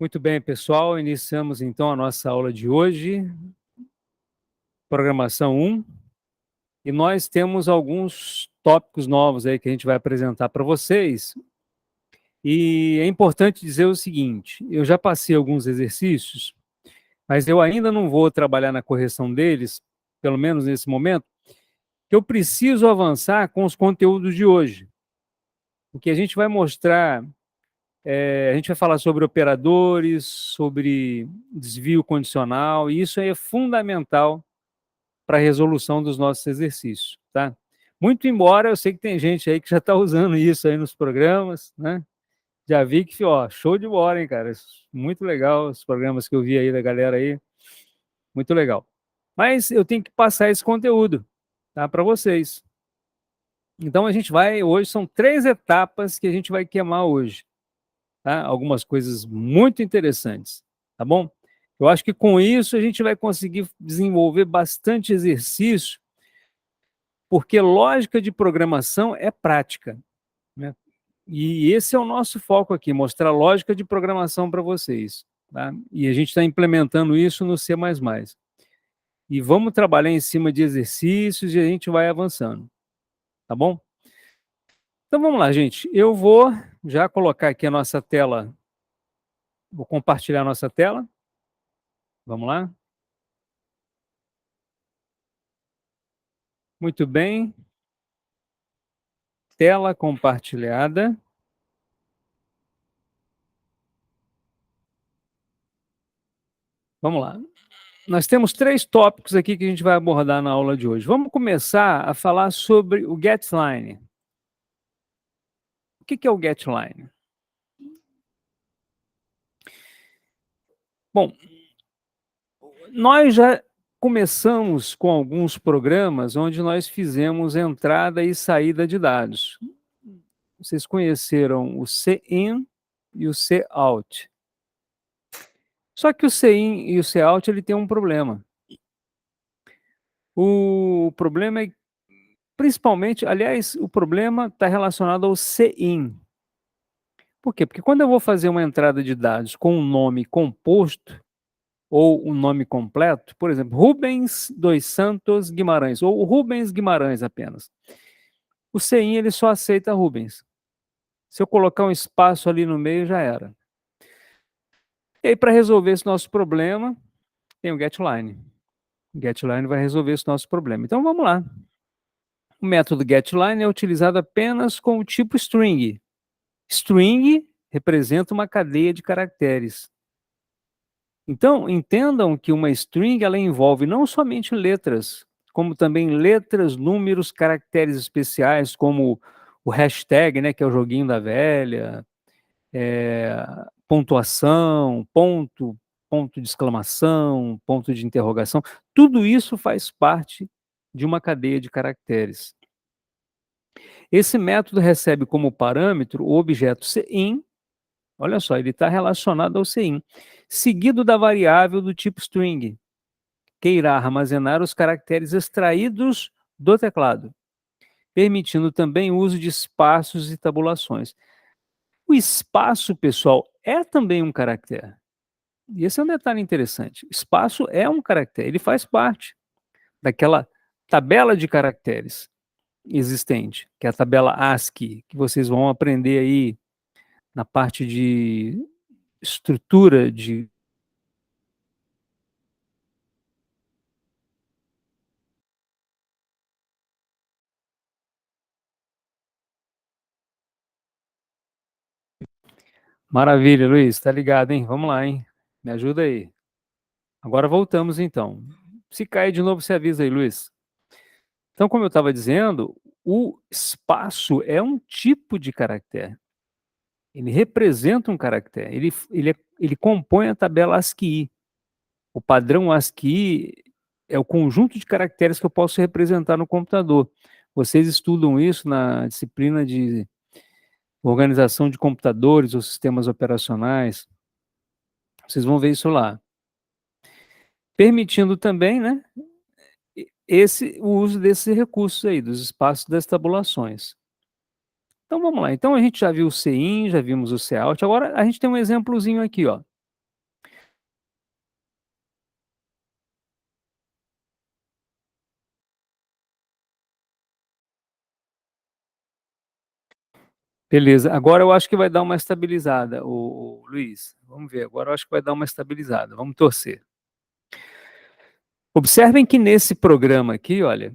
Muito bem, pessoal. Iniciamos então a nossa aula de hoje, programação 1, e nós temos alguns tópicos novos aí que a gente vai apresentar para vocês. E é importante dizer o seguinte: eu já passei alguns exercícios, mas eu ainda não vou trabalhar na correção deles, pelo menos nesse momento, que eu preciso avançar com os conteúdos de hoje. Porque a gente vai mostrar, a gente vai falar sobre operadores, sobre desvio condicional, e isso aí é fundamental para a resolução dos nossos exercícios, tá? Muito embora eu sei que tem gente aí que já está usando isso aí nos programas, né? Já vi que, ó, show de bola, hein, cara? Muito legal os programas que eu vi aí da galera aí, muito legal. Mas eu tenho que passar esse conteúdo, tá, para vocês. Então a gente vai, hoje são 3 etapas que a gente vai queimar hoje, tá? Algumas coisas muito interessantes, tá bom? Eu acho que com isso a gente vai conseguir desenvolver bastante exercício, porque lógica de programação é prática, né? E esse é o nosso foco aqui, mostrar lógica de programação para vocês, tá? E a gente está implementando isso no C++. E vamos trabalhar em cima de exercícios e a gente vai avançando, tá bom? Então vamos lá, gente. Eu vou já colocar aqui a nossa tela, vou compartilhar a nossa tela. Vamos lá? Muito bem. Tela compartilhada. Vamos lá. Nós temos 3 tópicos aqui que a gente vai abordar na aula de hoje. Vamos começar a falar sobre o getLine. O que é o getLine? Bom, nós já começamos com alguns programas onde nós fizemos entrada e saída de dados. Vocês conheceram o cin e o cout. Só que o cin e o cout ele tem um problema. O problema é, principalmente, aliás, o problema está relacionado ao cin. Por quê? Porque quando eu vou fazer uma entrada de dados com um nome composto, ou um nome completo, por exemplo, Rubens dos Santos Guimarães, ou Rubens Guimarães apenas. O CIN ele só aceita Rubens. Se eu colocar um espaço ali no meio, já era. E aí, para resolver esse nosso problema, tem o getLine. O getLine vai resolver esse nosso problema. Então, vamos lá. O método getLine é utilizado apenas com o tipo string. String representa uma cadeia de caracteres. Então, entendam que uma string ela envolve não somente letras, como também letras, números, caracteres especiais, como o hashtag, né, que é o joguinho da velha, pontuação, ponto, ponto de exclamação, ponto de interrogação. Tudo isso faz parte de uma cadeia de caracteres. Esse método recebe como parâmetro o objeto cin. Olha só, ele está relacionado ao cin, seguido da variável do tipo string, que irá armazenar os caracteres extraídos do teclado, permitindo também o uso de espaços e tabulações. O espaço, pessoal, é também um caractere. E esse é um detalhe interessante. Espaço é um caractere, ele faz parte daquela tabela de caracteres existente, que é a tabela ASCII, que vocês vão aprender aí na parte de estrutura de. Maravilha, Luiz, tá ligado, hein? Vamos lá, hein? Me ajuda aí. Agora voltamos, então. Se cair de novo, você avisa aí, Luiz. Então, como eu estava dizendo, o espaço é um tipo de caractere. Ele representa um caractere. Ele compõe a tabela ASCII. O padrão ASCII é o conjunto de caracteres que eu posso representar no computador. Vocês estudam isso na disciplina de organização de computadores ou sistemas operacionais. Vocês vão ver isso lá. Permitindo também, né, o uso desses recursos aí, dos espaços das tabulações. Então vamos lá. Então a gente já viu o cin, já vimos o cout. Agora a gente tem um exemplozinho aqui, ó. Beleza, agora eu acho que vai dar uma estabilizada, o Luiz. Vamos ver, agora eu acho que vai dar uma estabilizada, vamos torcer. Observem que nesse programa aqui, olha,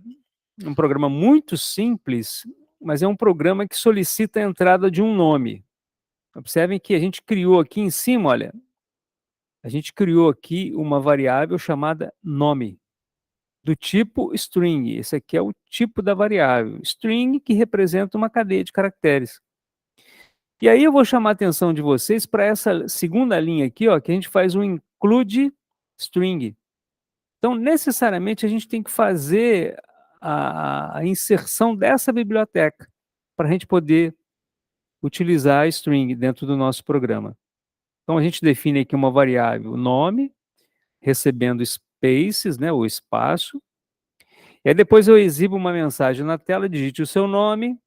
um programa muito simples, mas é um programa que solicita a entrada de um nome. Observem que a gente criou aqui em cima, olha, a gente criou aqui uma variável chamada nome, do tipo string. Esse aqui é o tipo da variável. String, que representa uma cadeia de caracteres. E aí eu vou chamar a atenção de vocês para essa segunda linha aqui, ó, que a gente faz um include string. Então, necessariamente, a gente tem que fazer a inserção dessa biblioteca para a gente poder utilizar a string dentro do nosso programa. Então, a gente define aqui uma variável nome, recebendo spaces, né, o espaço, e aí depois eu exibo uma mensagem na tela, digite o seu nome,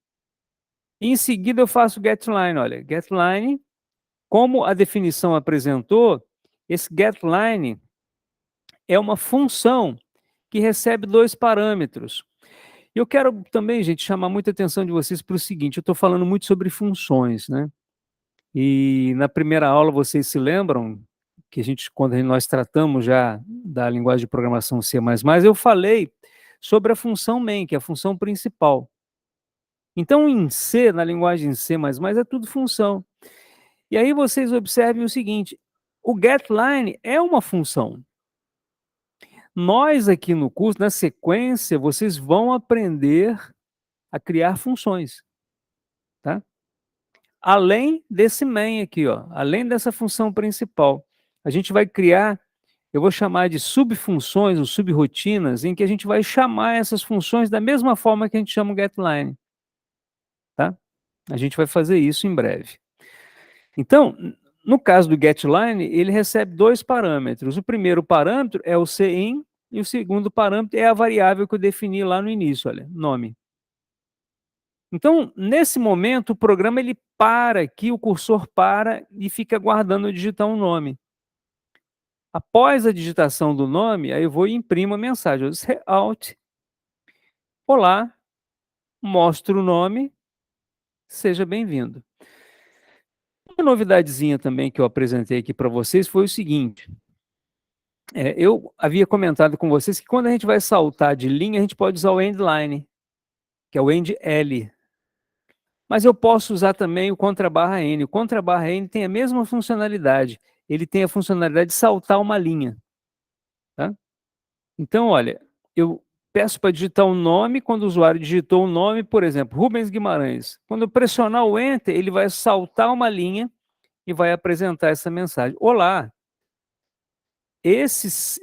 e em seguida eu faço getLine. Olha, getLine, como a definição apresentou, esse getLine é uma função que recebe dois parâmetros. E eu quero também, gente, chamar muita atenção de vocês para o seguinte, eu estou falando muito sobre funções, né? E na primeira aula vocês se lembram que quando nós tratamos já da linguagem de programação C++, eu falei sobre a função main, que é a função principal. Então, em C, na linguagem C++, é tudo função. E aí vocês observem o seguinte, o getLine é uma função. Nós aqui no curso, na sequência, vocês vão aprender a criar funções, tá? Além desse main aqui, ó, além dessa função principal, a gente vai criar, eu vou chamar de subfunções ou subrotinas, em que a gente vai chamar essas funções da mesma forma que a gente chama o getLine, tá? A gente vai fazer isso em breve. Então, no caso do getLine, ele recebe dois parâmetros. O primeiro parâmetro é o cin e o segundo parâmetro é a variável que eu defini lá no início, olha, nome. Então, nesse momento, o programa ele para aqui, o cursor para e fica aguardando eu digitar um nome. Após a digitação do nome, aí eu vou e imprimo a mensagem. Eu disse, Alt, olá, mostro o nome, seja bem-vindo. Uma novidadezinha também que eu apresentei aqui para vocês foi o seguinte. Eu havia comentado com vocês que quando a gente vai saltar de linha, a gente pode usar o endline, que é o end-L. Mas eu posso usar também o contrabarra-N. O contrabarra-N tem a mesma funcionalidade. Ele tem a funcionalidade de saltar uma linha. Tá? Então, olha, eu peço para digitar um nome, quando o usuário digitou um nome, por exemplo, Rubens Guimarães. Quando eu pressionar o Enter, ele vai saltar uma linha e vai apresentar essa mensagem. Olá! Esses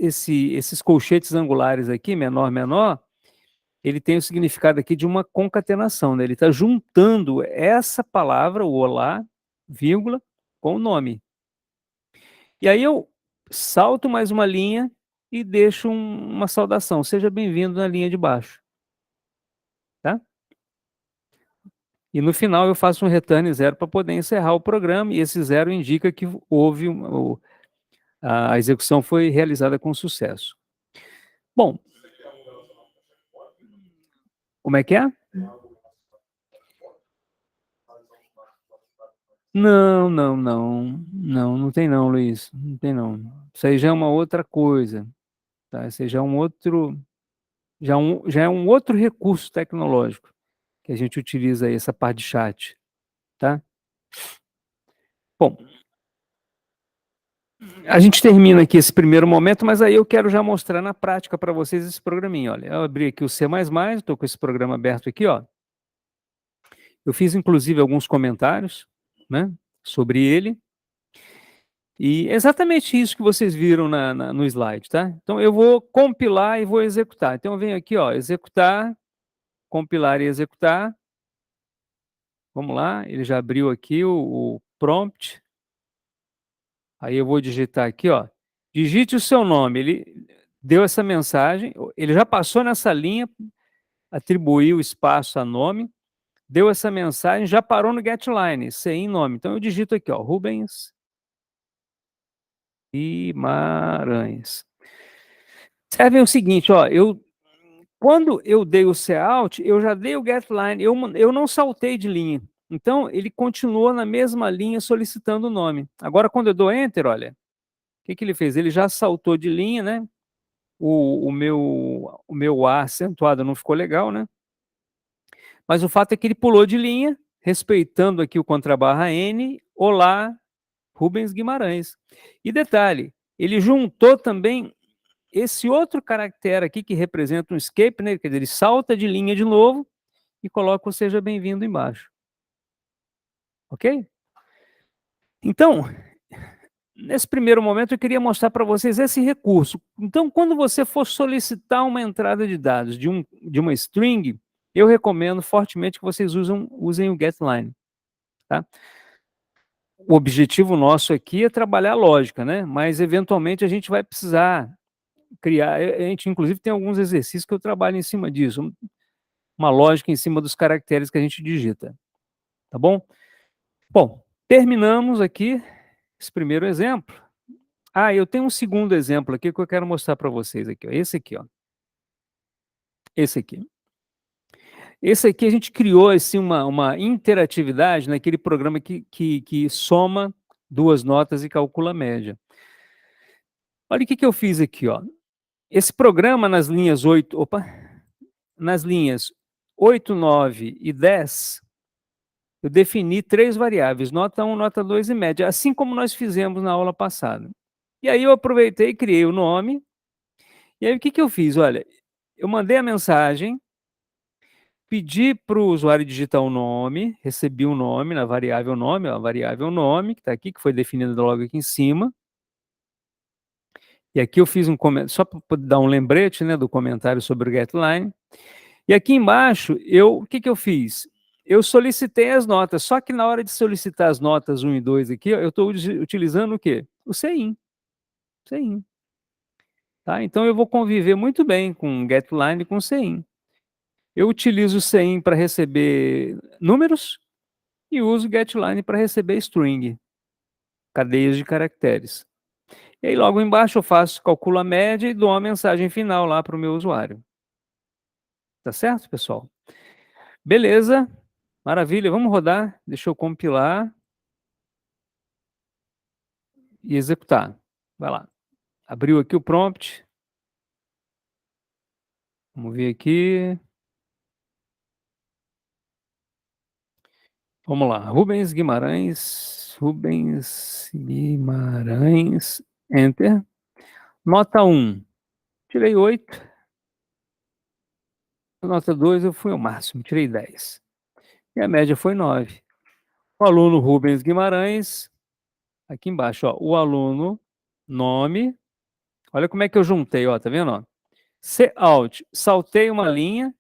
colchetes angulares aqui, menor, menor, ele tem o significado aqui de uma concatenação, né? Ele está juntando essa palavra, o olá, vírgula, com o nome. E aí eu salto mais uma linha e deixo uma saudação. Seja bem-vindo na linha de baixo. Tá? E no final eu faço um return 0 para poder encerrar o programa, e esse 0 indica que houve a execução foi realizada com sucesso. Bom, como é que é? Não, não, não. Não tem não, Luiz. Não tem não. Isso aí já é uma outra coisa. Tá? Isso aí já é um outro, já é um outro recurso tecnológico que a gente utiliza aí, essa parte de chat. Tá? Bom, a gente termina aqui esse primeiro momento, mas aí eu quero já mostrar na prática para vocês esse programinha. Olha, eu abri aqui o C++, estou com esse programa aberto aqui, ó. Eu fiz, inclusive, alguns comentários, né, sobre ele. E exatamente isso que vocês viram no slide, tá? Então, eu vou compilar e vou executar. Então, eu venho aqui, ó, executar, compilar e executar. Vamos lá, ele já abriu aqui o prompt. Aí eu vou digitar aqui, ó, digite o seu nome. Ele deu essa mensagem, ele já passou nessa linha, atribuiu espaço a nome, deu essa mensagem, já parou no getLine, sem nome. Então, eu digito aqui, ó, Rubens Guimarães. Observem o seguinte, ó, quando eu dei o cout, eu já dei o getLine, eu não saltei de linha. Então, ele continuou na mesma linha solicitando o nome. Agora, quando eu dou Enter, olha, o que que ele fez? Ele já saltou de linha, né? O meu A acentuado não ficou legal, né? Mas o fato é que ele pulou de linha, respeitando aqui o contrabarra N, olá, Rubens Guimarães. E detalhe, ele juntou também esse outro caractere aqui que representa um escape, né? Quer dizer, ele salta de linha de novo e coloca o seja bem-vindo embaixo. Ok? Então, nesse primeiro momento eu queria mostrar para vocês esse recurso. Então, quando você for solicitar uma entrada de dados de uma string, eu recomendo fortemente que vocês usem o getLine. Tá? O objetivo nosso aqui é trabalhar a lógica, né? Mas eventualmente a gente vai precisar criar. A gente, inclusive, tem alguns exercícios que eu trabalho em cima disso, uma lógica em cima dos caracteres que a gente digita. Tá bom? Bom, terminamos aqui esse primeiro exemplo. Ah, eu tenho um segundo exemplo aqui que eu quero mostrar para vocês aqui, ó. Esse aqui, ó. Esse aqui. Esse aqui a gente criou assim, uma interatividade naquele programa que soma duas notas e calcula a média. Olha o que eu fiz aqui, ó. Esse programa nas linhas 8, nas linhas 8, 9 e 10, eu defini três variáveis, nota 1, nota 2 e média, assim como nós fizemos na aula passada. E aí eu aproveitei e criei o nome. E aí o que eu fiz? Olha, eu mandei a mensagem, pedi para o usuário digitar o nome, recebi um nome na variável nome, ó, a variável nome, que está aqui, que foi definida logo aqui em cima. E aqui eu fiz um comentário, só para dar um lembrete, né, do comentário sobre o getLine. E aqui embaixo, o que eu fiz? Eu solicitei as notas, só que na hora de solicitar as notas 1 e 2 aqui, ó, eu estou utilizando o quê? O CIN. CIN. Tá? Então eu vou conviver muito bem com getLine e com CIN. Eu utilizo o CIN para receber números e uso o getLine para receber string, cadeias de caracteres. E aí logo embaixo eu calculo a média e dou uma mensagem final lá para o meu usuário. Tá certo, pessoal? Beleza, maravilha, vamos rodar. Deixa eu compilar e executar. Vai lá. Abriu aqui o prompt. Vamos ver aqui. Vamos lá. Rubens Guimarães, Enter. Nota 1, tirei 8. Nota 2, eu fui ao máximo, tirei 10. E a média foi 9. O aluno Rubens Guimarães, aqui embaixo, ó, o aluno, nome. Olha como é que eu juntei, ó, tá vendo? Ó? Alt, saltei uma linha,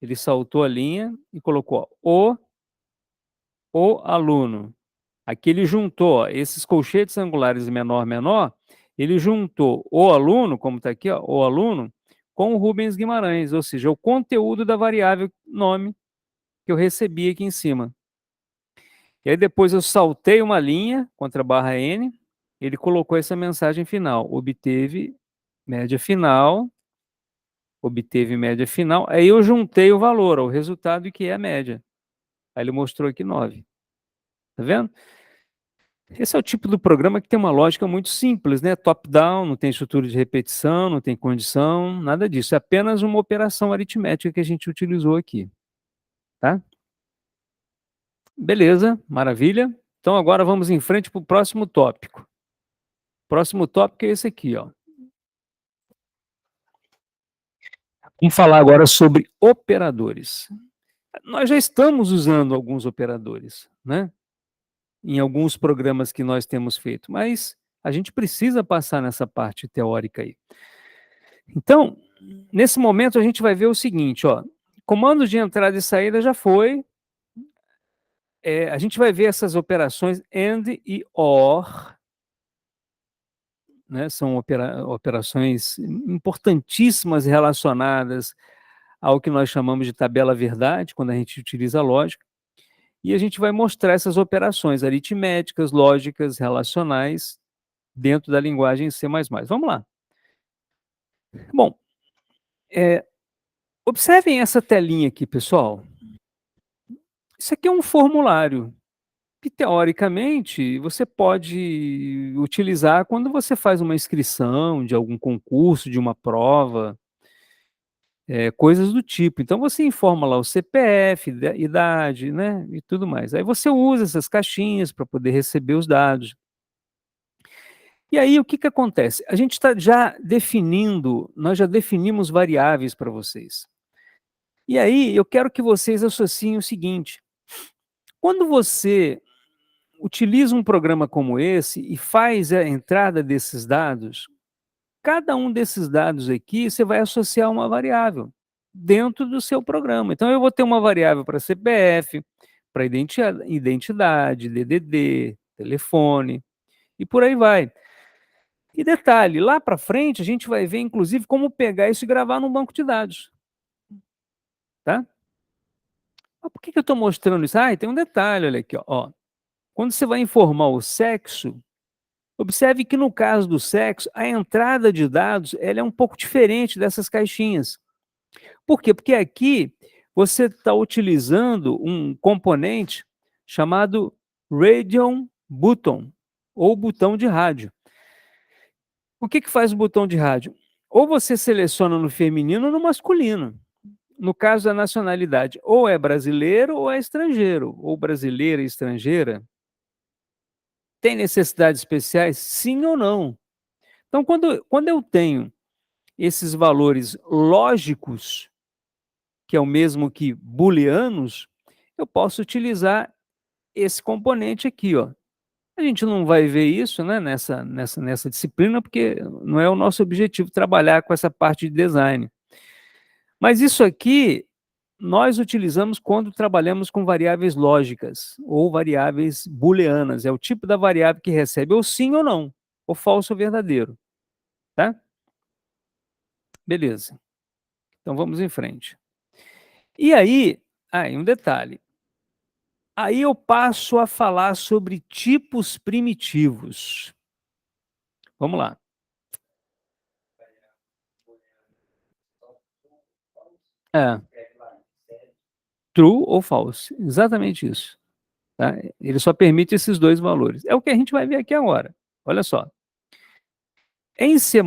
ele saltou a linha e colocou ó, o aluno. Aqui ele juntou ó, esses colchetes angulares menor, menor, ele juntou o aluno, como está aqui, ó, o aluno, com o Rubens Guimarães, ou seja, o conteúdo da variável nome que eu recebi aqui em cima. E aí depois eu saltei uma linha contra a barra N, ele colocou essa mensagem final, obteve média final, aí eu juntei o valor, o resultado que é a média. Aí ele mostrou aqui 9. Tá vendo? Esse é o tipo do programa que tem uma lógica muito simples, né? Top-down, não tem estrutura de repetição, não tem condição, nada disso. É apenas uma operação aritmética que a gente utilizou aqui. Tá? Beleza, maravilha. Então agora vamos em frente para o próximo tópico. O próximo tópico é esse aqui, ó. Vamos falar agora sobre operadores. Nós já estamos usando alguns operadores, né? Em alguns programas que nós temos feito, mas a gente precisa passar nessa parte teórica aí. Então, nesse momento a gente vai ver o seguinte, ó, comandos de entrada e saída já foi, a gente vai ver essas operações AND e OR, né, são operações importantíssimas relacionadas ao que nós chamamos de tabela verdade, quando a gente utiliza a lógica, e a gente vai mostrar essas operações aritméticas, lógicas, relacionais, dentro da linguagem C++. Vamos lá. Bom, observem essa telinha aqui, pessoal. Isso aqui é um formulário que, teoricamente, você pode utilizar quando você faz uma inscrição de algum concurso, de uma prova, coisas do tipo. Então você informa lá o CPF, idade, né, e tudo mais. Aí você usa essas caixinhas para poder receber os dados. E aí o que que acontece? A gente está já definindo, nós já definimos variáveis para vocês. E aí eu quero que vocês associem o seguinte: quando você utiliza um programa como esse e faz a entrada desses dados, cada um desses dados aqui você vai associar uma variável dentro do seu programa. Então eu vou ter uma variável para CPF, para identidade, DDD, telefone e por aí vai. E detalhe, lá para frente a gente vai ver inclusive como pegar isso e gravar num banco de dados, tá? Mas por que que eu estou mostrando isso? Ah, e tem um detalhe, olha aqui, ó. Quando você vai informar o sexo, observe que no caso do sexo, a entrada de dados ela é um pouco diferente dessas caixinhas. Por quê? Porque aqui você está utilizando um componente chamado Radio Button, ou botão de rádio. O que que faz o botão de rádio? Ou você seleciona no feminino ou no masculino. No caso da nacionalidade, ou é brasileiro ou é estrangeiro, ou brasileira e estrangeira. Tem necessidades especiais? Sim ou não? Então, quando eu tenho esses valores lógicos, que é o mesmo que booleanos, eu posso utilizar esse componente aqui, ó. A gente não vai ver isso, né, nessa disciplina, porque não é o nosso objetivo trabalhar com essa parte de design. Mas isso aqui nós utilizamos quando trabalhamos com variáveis lógicas ou variáveis booleanas. É o tipo da variável que recebe ou sim ou não, ou falso ou verdadeiro, tá? Beleza. Então vamos em frente. E aí, aí um detalhe. Aí eu passo a falar sobre tipos primitivos. Vamos lá. É, true ou false. Exatamente isso. Tá? Ele só permite esses dois valores. É o que a gente vai ver aqui agora. Olha só. Em C++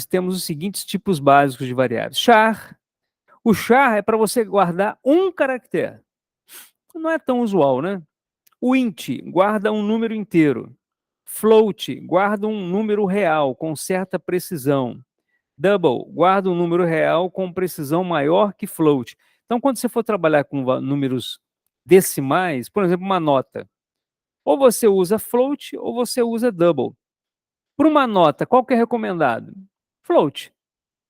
temos os seguintes tipos básicos de variáveis. Char. O char é para você guardar um caractere. Não é tão usual, né? O int guarda um número inteiro. Float guarda um número real com certa precisão. Double guarda um número real com precisão maior que float. Então, quando você for trabalhar com números decimais, por exemplo, uma nota, ou você usa float ou você usa double. Para uma nota, qual que é recomendado? Float,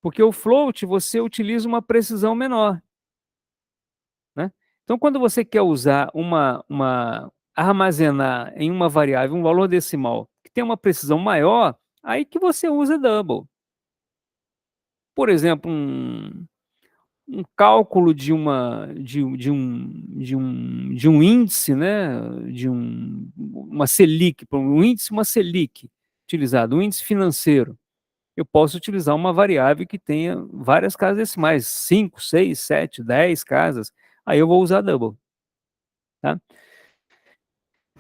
porque o float você utiliza uma precisão menor, né? Então, quando você quer usar armazenar em uma variável um valor decimal que tem uma precisão maior, aí que você usa double. Por exemplo, um cálculo de um índice, né, uma Selic, um índice, uma Selic utilizado, um índice financeiro. Eu posso utilizar uma variável que tenha várias casas decimais, 5, 6, 7, 10 casas, aí eu vou usar double, tá?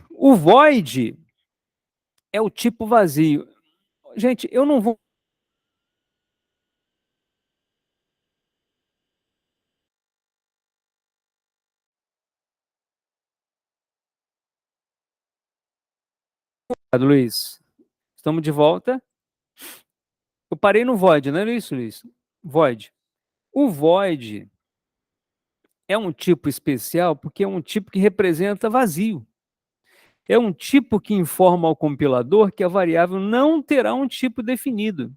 O void é o tipo vazio. Gente, eu não vou Luiz. Estamos de volta. Eu parei no void, não é isso, Luiz? Void. O void é um tipo especial porque é um tipo que representa vazio. É um tipo que informa ao compilador que a variável não terá um tipo definido.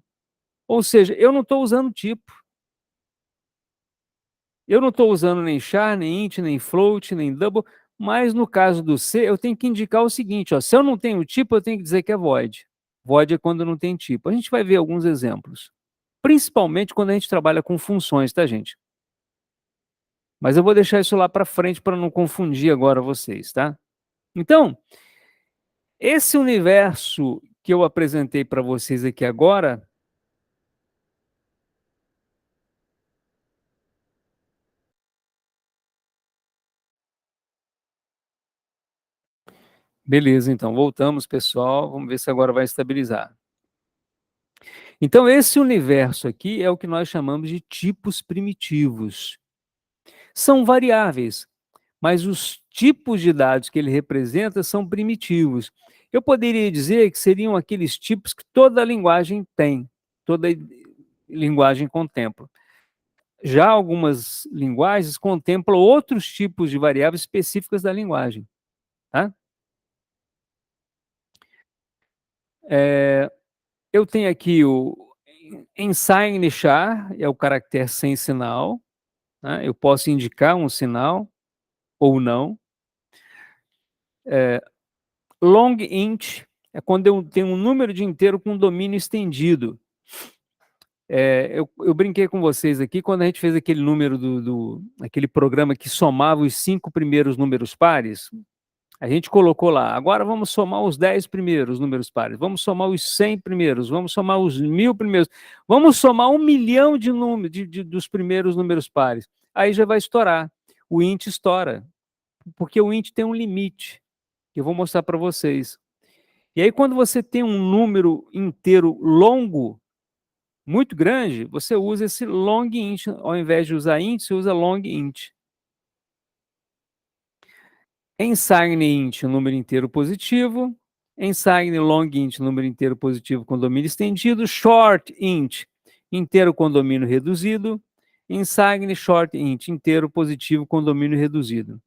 Ou seja, eu não estou usando tipo. Eu não estou usando nem char, nem int, nem float, nem double, mas no caso do C, eu tenho que indicar o seguinte, ó, se eu não tenho tipo, eu tenho que dizer que é void. Void é quando não tem tipo. A gente vai ver alguns exemplos. Principalmente quando a gente trabalha com funções, tá, gente? Mas eu vou deixar isso lá para frente para não confundir agora vocês, tá? Então, esse universo que eu apresentei para vocês aqui agora, Beleza, então, voltamos, pessoal. Vamos ver se agora vai estabilizar. Então, esse universo aqui é o que nós chamamos de tipos primitivos. São variáveis, mas os tipos de dados que ele representa são primitivos. Eu poderia dizer que seriam aqueles tipos que toda linguagem tem, toda linguagem contempla. Já algumas linguagens contemplam outros tipos de variáveis específicas da linguagem. Tá? Eu tenho aqui o ensign char, é o caractere sem sinal. Né? Eu posso indicar um sinal ou não. Long int é quando eu tenho um número de inteiro com domínio estendido. Eu brinquei com vocês aqui quando a gente fez aquele número aquele programa que somava os 5 primeiros números pares. A gente colocou lá, agora vamos somar os 10 primeiros números pares, vamos somar os 100 primeiros, vamos somar os 1000 primeiros, vamos somar 1 milhão de números dos primeiros números pares. Aí já vai estourar. O int estoura, porque o int tem um limite, que eu vou mostrar para vocês. E aí, quando você tem um número inteiro longo, muito grande, você usa esse long int. Ao invés de usar int, você usa long int. Ensign int, número inteiro positivo. Ensign long int, número inteiro positivo com domínio estendido. Short int, inteiro com domínio reduzido. Ensign short int, inteiro positivo com domínio reduzido.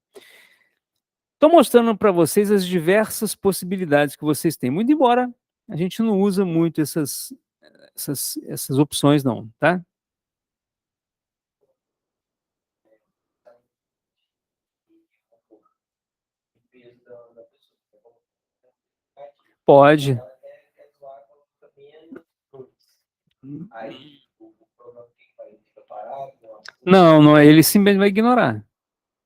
Estou mostrando para vocês as diversas possibilidades que vocês têm. Muito embora a gente não usa muito essas opções, não, tá? Pode. Não, não, ele simplesmente vai ignorar.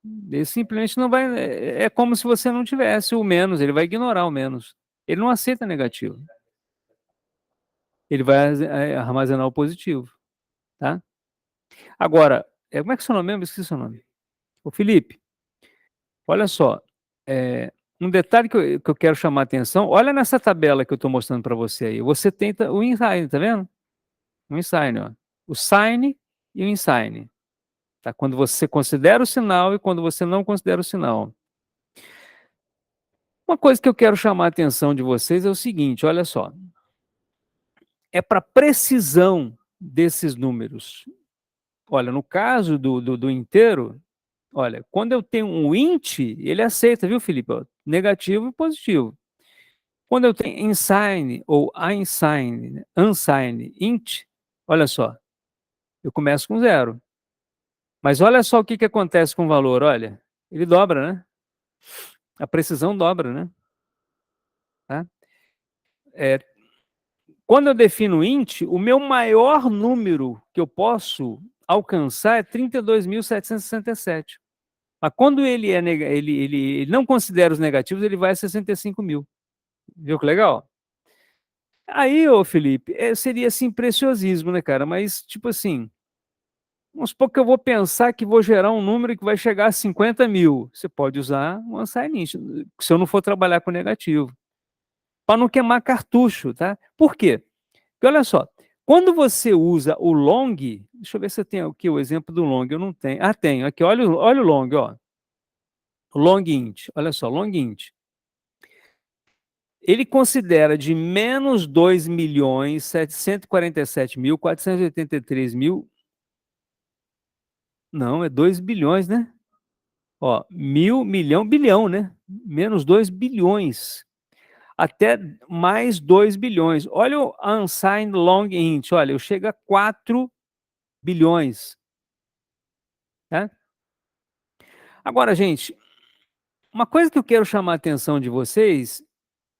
Ele simplesmente não vai. É como se você não tivesse o menos, ele vai ignorar o menos. Ele não aceita negativo. Ele vai armazenar o positivo, tá? Agora, como é que é o seu nome mesmo? Esqueci o seu nome. O Felipe, olha só. Um detalhe que eu quero chamar a atenção, olha nessa tabela que eu estou mostrando para você aí. Você tem o insign, tá vendo? O insign, ó. O sign e o insign. Tá? Quando você considera o sinal e quando você não considera o sinal. Uma coisa que eu quero chamar a atenção de vocês é o seguinte, olha só. É para precisão desses números. Olha, no caso do inteiro, olha, quando eu tenho um int, ele aceita, viu, Felipe? Ó, negativo e positivo. Quando eu tenho unsigned ou unsigned int, olha só, eu começo com 0. Mas olha só o que acontece com o valor, olha, ele dobra, né? A precisão dobra, né? Tá? Quando eu defino int, o meu maior número que eu posso alcançar é 32.767. Mas quando ele não considera os negativos, ele vai a 65.000. Viu que legal? Aí, ô Felipe, seria assim preciosismo, né, cara? Mas, tipo assim, vamos supor que eu vou pensar que vou gerar um número que vai chegar a 50.000. Você pode usar um unsigned int, se eu não for trabalhar com negativo. Para não queimar cartucho, tá? Por quê? Porque olha só, quando você usa o long, deixa eu ver se eu tenho aqui o exemplo do long, eu não tenho. Ah, tenho, aqui, olha o long, ó. O long int, olha só, long int. Ele considera de menos 2.747.483.000. Não, é 2 bilhões, né? Ó, mil, milhão, bilhão, né? Menos 2 bilhões. Até mais 2 bilhões. Olha o unsigned long int, olha, eu chego a 4 bilhões. Tá? Agora, gente, uma coisa que eu quero chamar a atenção de vocês,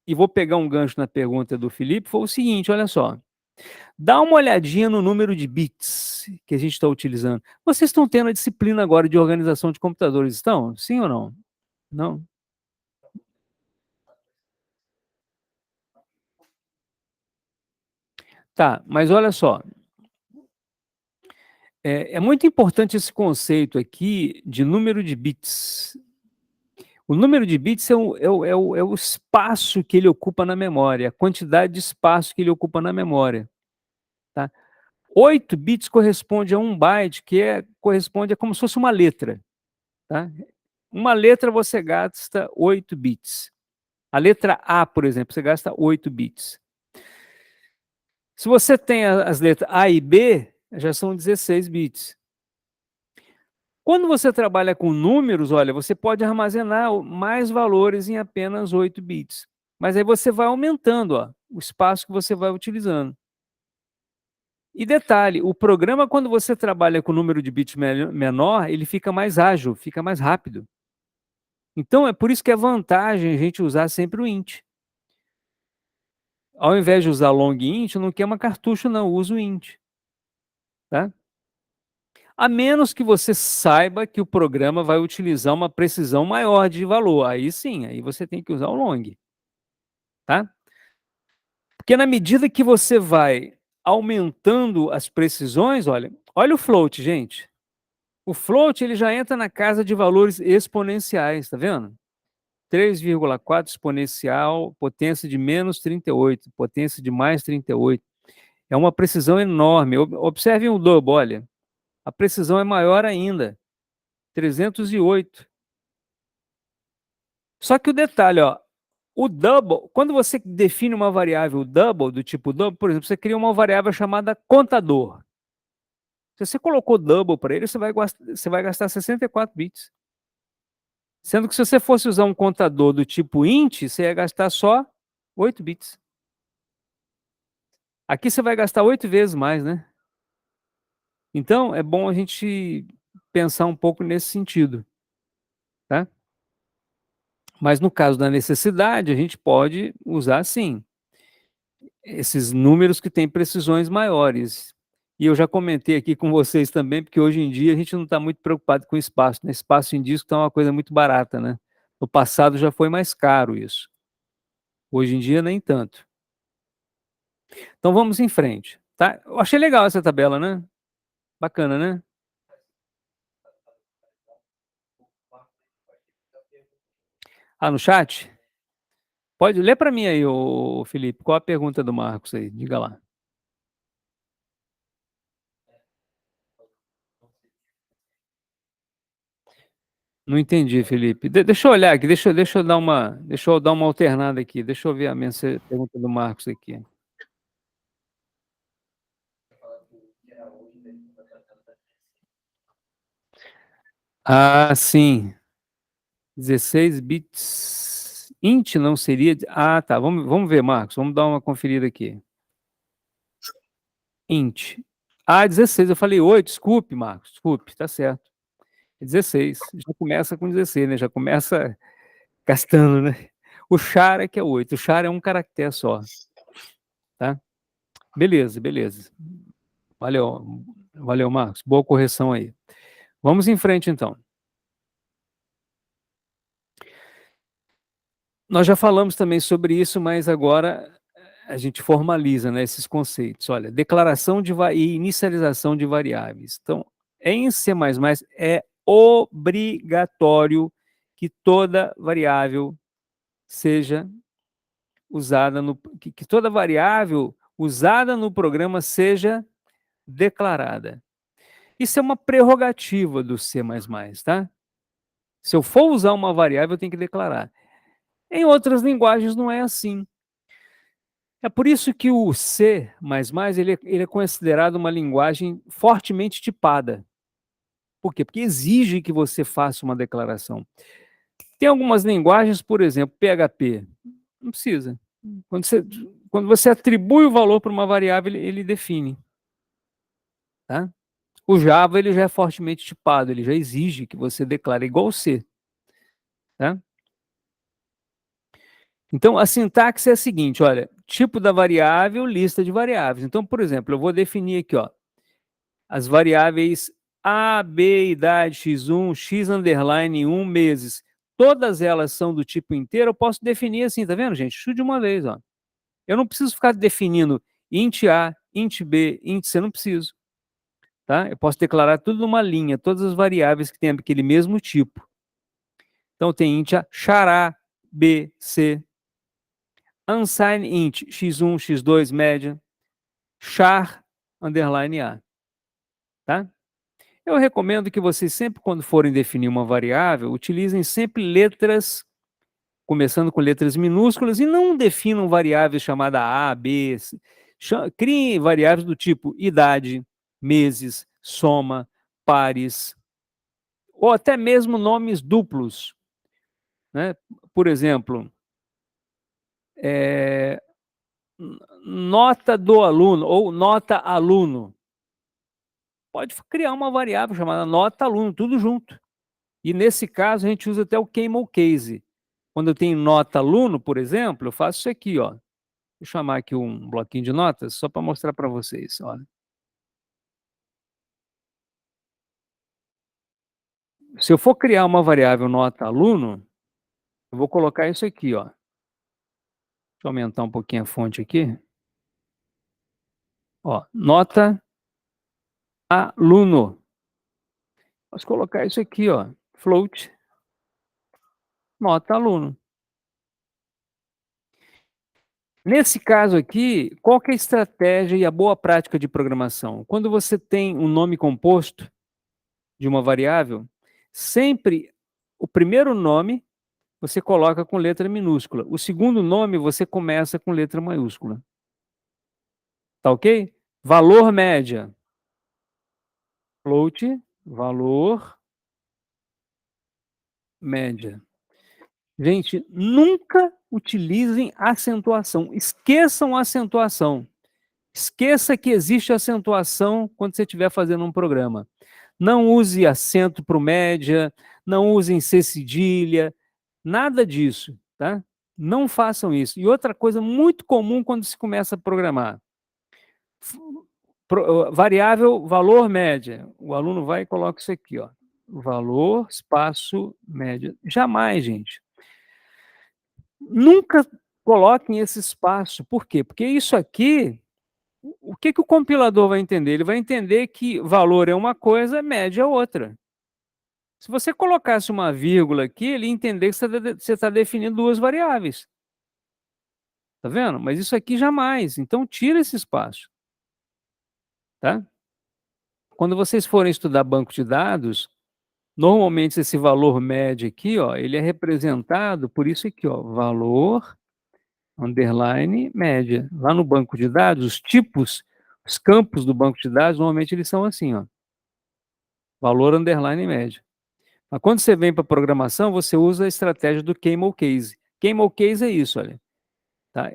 e vou pegar um gancho na pergunta do Felipe, foi o seguinte, olha só. Dá uma olhadinha no número de bits que a gente está utilizando. Vocês estão tendo a disciplina agora de organização de computadores, estão? Sim ou não? Não? Tá, mas olha só. É muito importante esse conceito aqui de número de bits. O número de bits é o espaço que ele ocupa na memória, a quantidade de espaço que ele ocupa na memória, tá? 8 bits corresponde a 1 byte, corresponde a como se fosse uma letra, tá? Uma letra você gasta 8 bits. A letra A, por exemplo, você gasta 8 bits. Se você tem as letras A e B, já são 16 bits. Quando você trabalha com números, olha, você pode armazenar mais valores em apenas 8 bits. Mas aí você vai aumentando, ó, o espaço que você vai utilizando. E detalhe, o programa, quando você trabalha com número de bits menor, ele fica mais ágil, fica mais rápido. Então, é por isso que é vantagem a gente usar sempre o int. Ao invés de usar long int, não queima cartucho não, usa o int. Tá? A menos que você saiba que o programa vai utilizar uma precisão maior de valor. Aí sim, aí você tem que usar o long. Tá? Porque na medida que você vai aumentando as precisões, olha o float, gente. O float ele já entra na casa de valores exponenciais, tá vendo? 3,4 exponencial, potência de menos 38, potência de mais 38. É uma precisão enorme. Observem o double, olha. A precisão é maior ainda. 308. Só que o detalhe, ó, o double, quando você define uma variável double, do tipo double, por exemplo, você cria uma variável chamada contador. Se você colocou double para ele, você vai gastar 64 bits. Sendo que se você fosse usar um contador do tipo int, você ia gastar só 8 bits. Aqui você vai gastar 8 vezes mais, né? Então, é bom a gente pensar um pouco nesse sentido, tá? Mas no caso da necessidade, a gente pode usar, sim, esses números que têm precisões maiores. E eu já comentei aqui com vocês também, porque hoje em dia a gente não está muito preocupado com espaço, né? Espaço em disco está uma coisa muito barata, né? No passado já foi mais caro isso. Hoje em dia nem tanto. Então vamos em frente, tá? Eu achei legal essa tabela, né? Bacana, né? Ah, no chat? Pode ler para mim aí, ô Felipe, qual a pergunta do Marcos aí? Diga lá. Não entendi, Felipe. Deixa eu olhar aqui, deixa eu dar uma alternada aqui. Deixa eu ver a minha pergunta do Marcos aqui. Ah, sim. 16 bits. Int não seria. Ah, tá. Vamos ver, Marcos. Vamos dar uma conferida aqui. Int. Ah, 16. Eu falei 8. Desculpe, Marcos. Desculpe, tá certo. 16. Já começa com 16, né? Já começa gastando, né? O char é que é 8. O char é um caractere só. Tá? Beleza, beleza. Valeu. Valeu, Marcos. Boa correção aí. Vamos em frente, então. Nós já falamos também sobre isso, mas agora a gente formaliza, né, esses conceitos. Olha, declaração e inicialização de variáveis. Então, em C++ é obrigatório que toda variável seja usada que toda variável usada no programa seja declarada. Isso é uma prerrogativa do C++, tá? Se eu for usar uma variável, eu tenho que declarar. Em outras linguagens não é assim. É por isso que o C++ ele é considerado uma linguagem fortemente tipada. Por quê? Porque exige que você faça uma declaração. Tem algumas linguagens, por exemplo, PHP, não precisa. Quando você atribui o valor para uma variável, ele define. Tá? O Java ele já é fortemente tipado, ele já exige que você declare igual o C. Tá? Então, a sintaxe é a seguinte, olha, tipo da variável, lista de variáveis. Então, por exemplo, eu vou definir aqui, ó, as variáveis A, B, idade, x1, x underline 1 meses. Todas elas são do tipo inteiro, eu posso definir assim, tá vendo, gente? Tudo de uma vez, ó. Eu não preciso ficar definindo int A, int B, int C, não preciso. Tá? Eu posso declarar tudo numa linha, todas as variáveis que têm aquele mesmo tipo. Então tem int A, char A, B, C, unsigned int x1, x2, média, char underline A, tá? Eu recomendo que vocês sempre, quando forem definir uma variável, utilizem sempre letras, começando com letras minúsculas, e não definam variáveis chamadas A, B, C. Criem variáveis do tipo idade, meses, soma, pares, ou até mesmo nomes duplos, né? Por exemplo, nota do aluno ou nota aluno. Pode criar uma variável chamada nota aluno, tudo junto. E nesse caso a gente usa até o camel case. Quando eu tenho nota aluno, por exemplo, eu faço isso aqui, ó. Vou chamar aqui um bloquinho de notas só para mostrar para vocês, olha. Se eu for criar uma variável nota aluno, eu vou colocar isso aqui, ó. Deixa eu aumentar um pouquinho a fonte aqui. Ó, nota aluno. Posso colocar isso aqui, ó. Float, nota aluno. Nesse caso aqui, qual que é a estratégia e a boa prática de programação? Quando você tem um nome composto de uma variável, sempre o primeiro nome você coloca com letra minúscula. O segundo nome você começa com letra maiúscula. Tá ok? Valor média. Float, valor média. Gente, nunca utilizem acentuação. Esqueçam a acentuação. Esqueça que existe acentuação quando você estiver fazendo um programa. Não use acento para o média, não usem C cedilha, nada disso, tá? Não façam isso. E outra coisa muito comum quando se começa a programar, variável valor média. O aluno vai e coloca isso aqui, ó. Valor, espaço, média. Jamais, gente. Nunca coloquem esse espaço. Por quê? Porque isso aqui, o que, que o compilador vai entender? Ele vai entender que valor é uma coisa, média é outra. Se você colocasse uma vírgula aqui, ele ia entender que você está definindo duas variáveis. Tá vendo? Mas isso aqui jamais. Então, tira esse espaço. Tá? Quando vocês forem estudar banco de dados, normalmente esse valor médio aqui, ó, ele é representado por isso aqui, ó, valor, underline, média. Lá no banco de dados, os tipos, os campos do banco de dados, normalmente eles são assim, ó, valor, underline, média. Mas quando você vem para programação, você usa a estratégia do camel case. Camel case é isso, olha. Tá?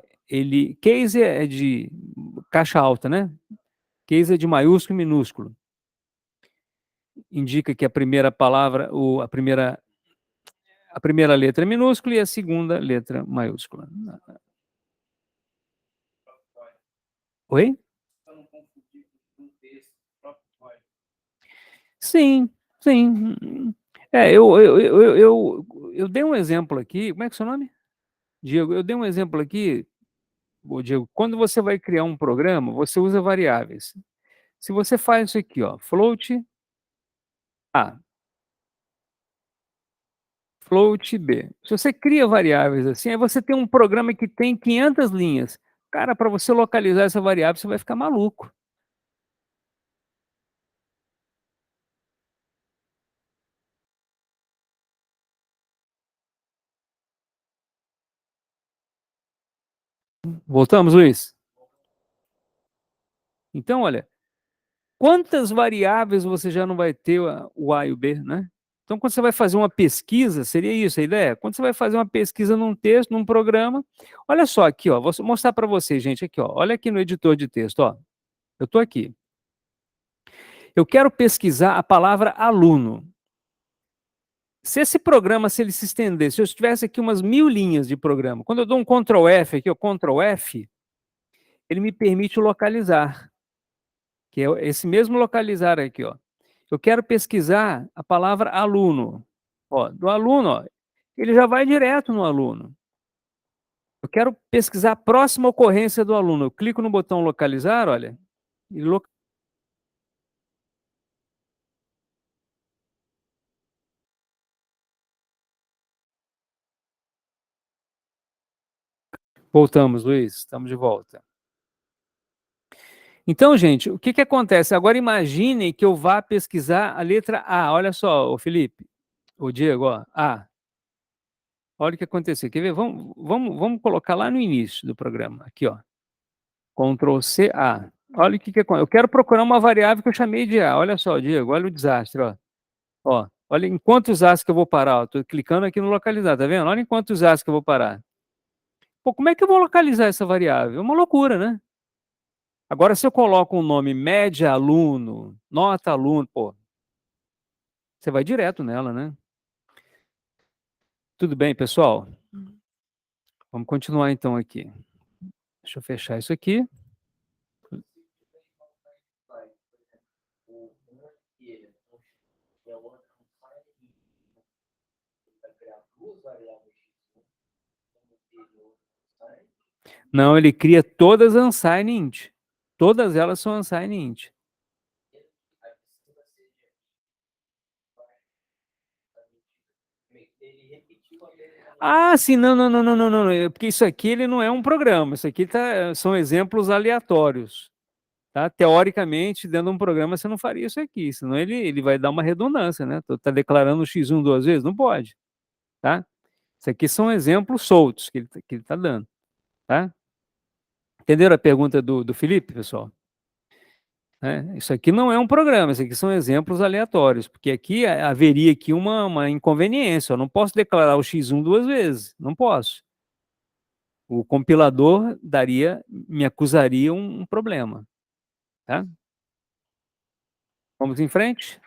Case é de caixa alta, né? Case é de maiúsculo e minúsculo. Indica que a primeira palavra, a primeira letra é minúscula e a segunda letra maiúscula. Oi? Sim, sim. Eu dei um exemplo aqui. Como é que é o seu nome? Diego. Eu dei um exemplo aqui, Diego. Quando você vai criar um programa, você usa variáveis. Se você faz isso aqui, ó, float A, float B. Se você cria variáveis assim, aí você tem um programa que tem 500 linhas. Cara, para você localizar essa variável, você vai ficar maluco. Voltamos, Luiz? Então, olha, quantas variáveis você já não vai ter o A e o B, né? Então, quando você vai fazer uma pesquisa, seria isso a ideia? Quando você vai fazer uma pesquisa num texto, num programa, olha só aqui, ó, vou mostrar para vocês, gente, aqui, ó, olha aqui no editor de texto, ó, eu estou aqui. Eu quero pesquisar a palavra aluno. Se esse programa, se ele se estender, se eu tivesse aqui umas 1000 linhas de programa, quando eu dou um Ctrl F aqui, ó, Ctrl F, ele me permite localizar, que é esse mesmo localizar aqui, ó. Eu quero pesquisar a palavra aluno. Ó, do aluno, ó, ele já vai direto no aluno. Eu quero pesquisar a próxima ocorrência do aluno. Eu clico no botão localizar, olha, e Voltamos, Luiz, estamos de volta. Então, gente, o que que acontece? Agora imaginem que eu vá pesquisar a letra A. Olha só, o Felipe, o Diego, ó, A. Olha o que aconteceu. Quer ver? Vamos colocar lá no início do programa. Aqui, ó. Ctrl C, A. Olha o que que acontece. Eu quero procurar uma variável que eu chamei de A. Olha só, Diego, olha o desastre, ó. Ó, olha em quantos As que eu vou parar. Estou clicando aqui no localizar, tá vendo? Olha em quantos As que eu vou parar. Pô, como é que eu vou localizar essa variável? É uma loucura, né? Agora, se eu coloco um nome média aluno, nota aluno, pô, você vai direto nela, né? Tudo bem, pessoal? Vamos continuar então aqui. Deixa eu fechar isso aqui. Não, ele cria todas unsigned int. Todas elas são unsigned int. Ah, sim, não, porque isso aqui ele não é um programa, isso aqui são exemplos aleatórios, tá? Teoricamente, dentro de um programa você não faria isso aqui, senão ele vai dar uma redundância, né? Tá declarando x1 duas vezes? Não pode, tá? Isso aqui são exemplos soltos que ele tá dando, tá? Entenderam a pergunta do Felipe, pessoal? Isso aqui não é um programa, isso aqui são exemplos aleatórios, porque aqui haveria aqui uma inconveniência, eu não posso declarar o x1 duas vezes, não posso. O compilador me acusaria um problema, tá? Vamos em frente?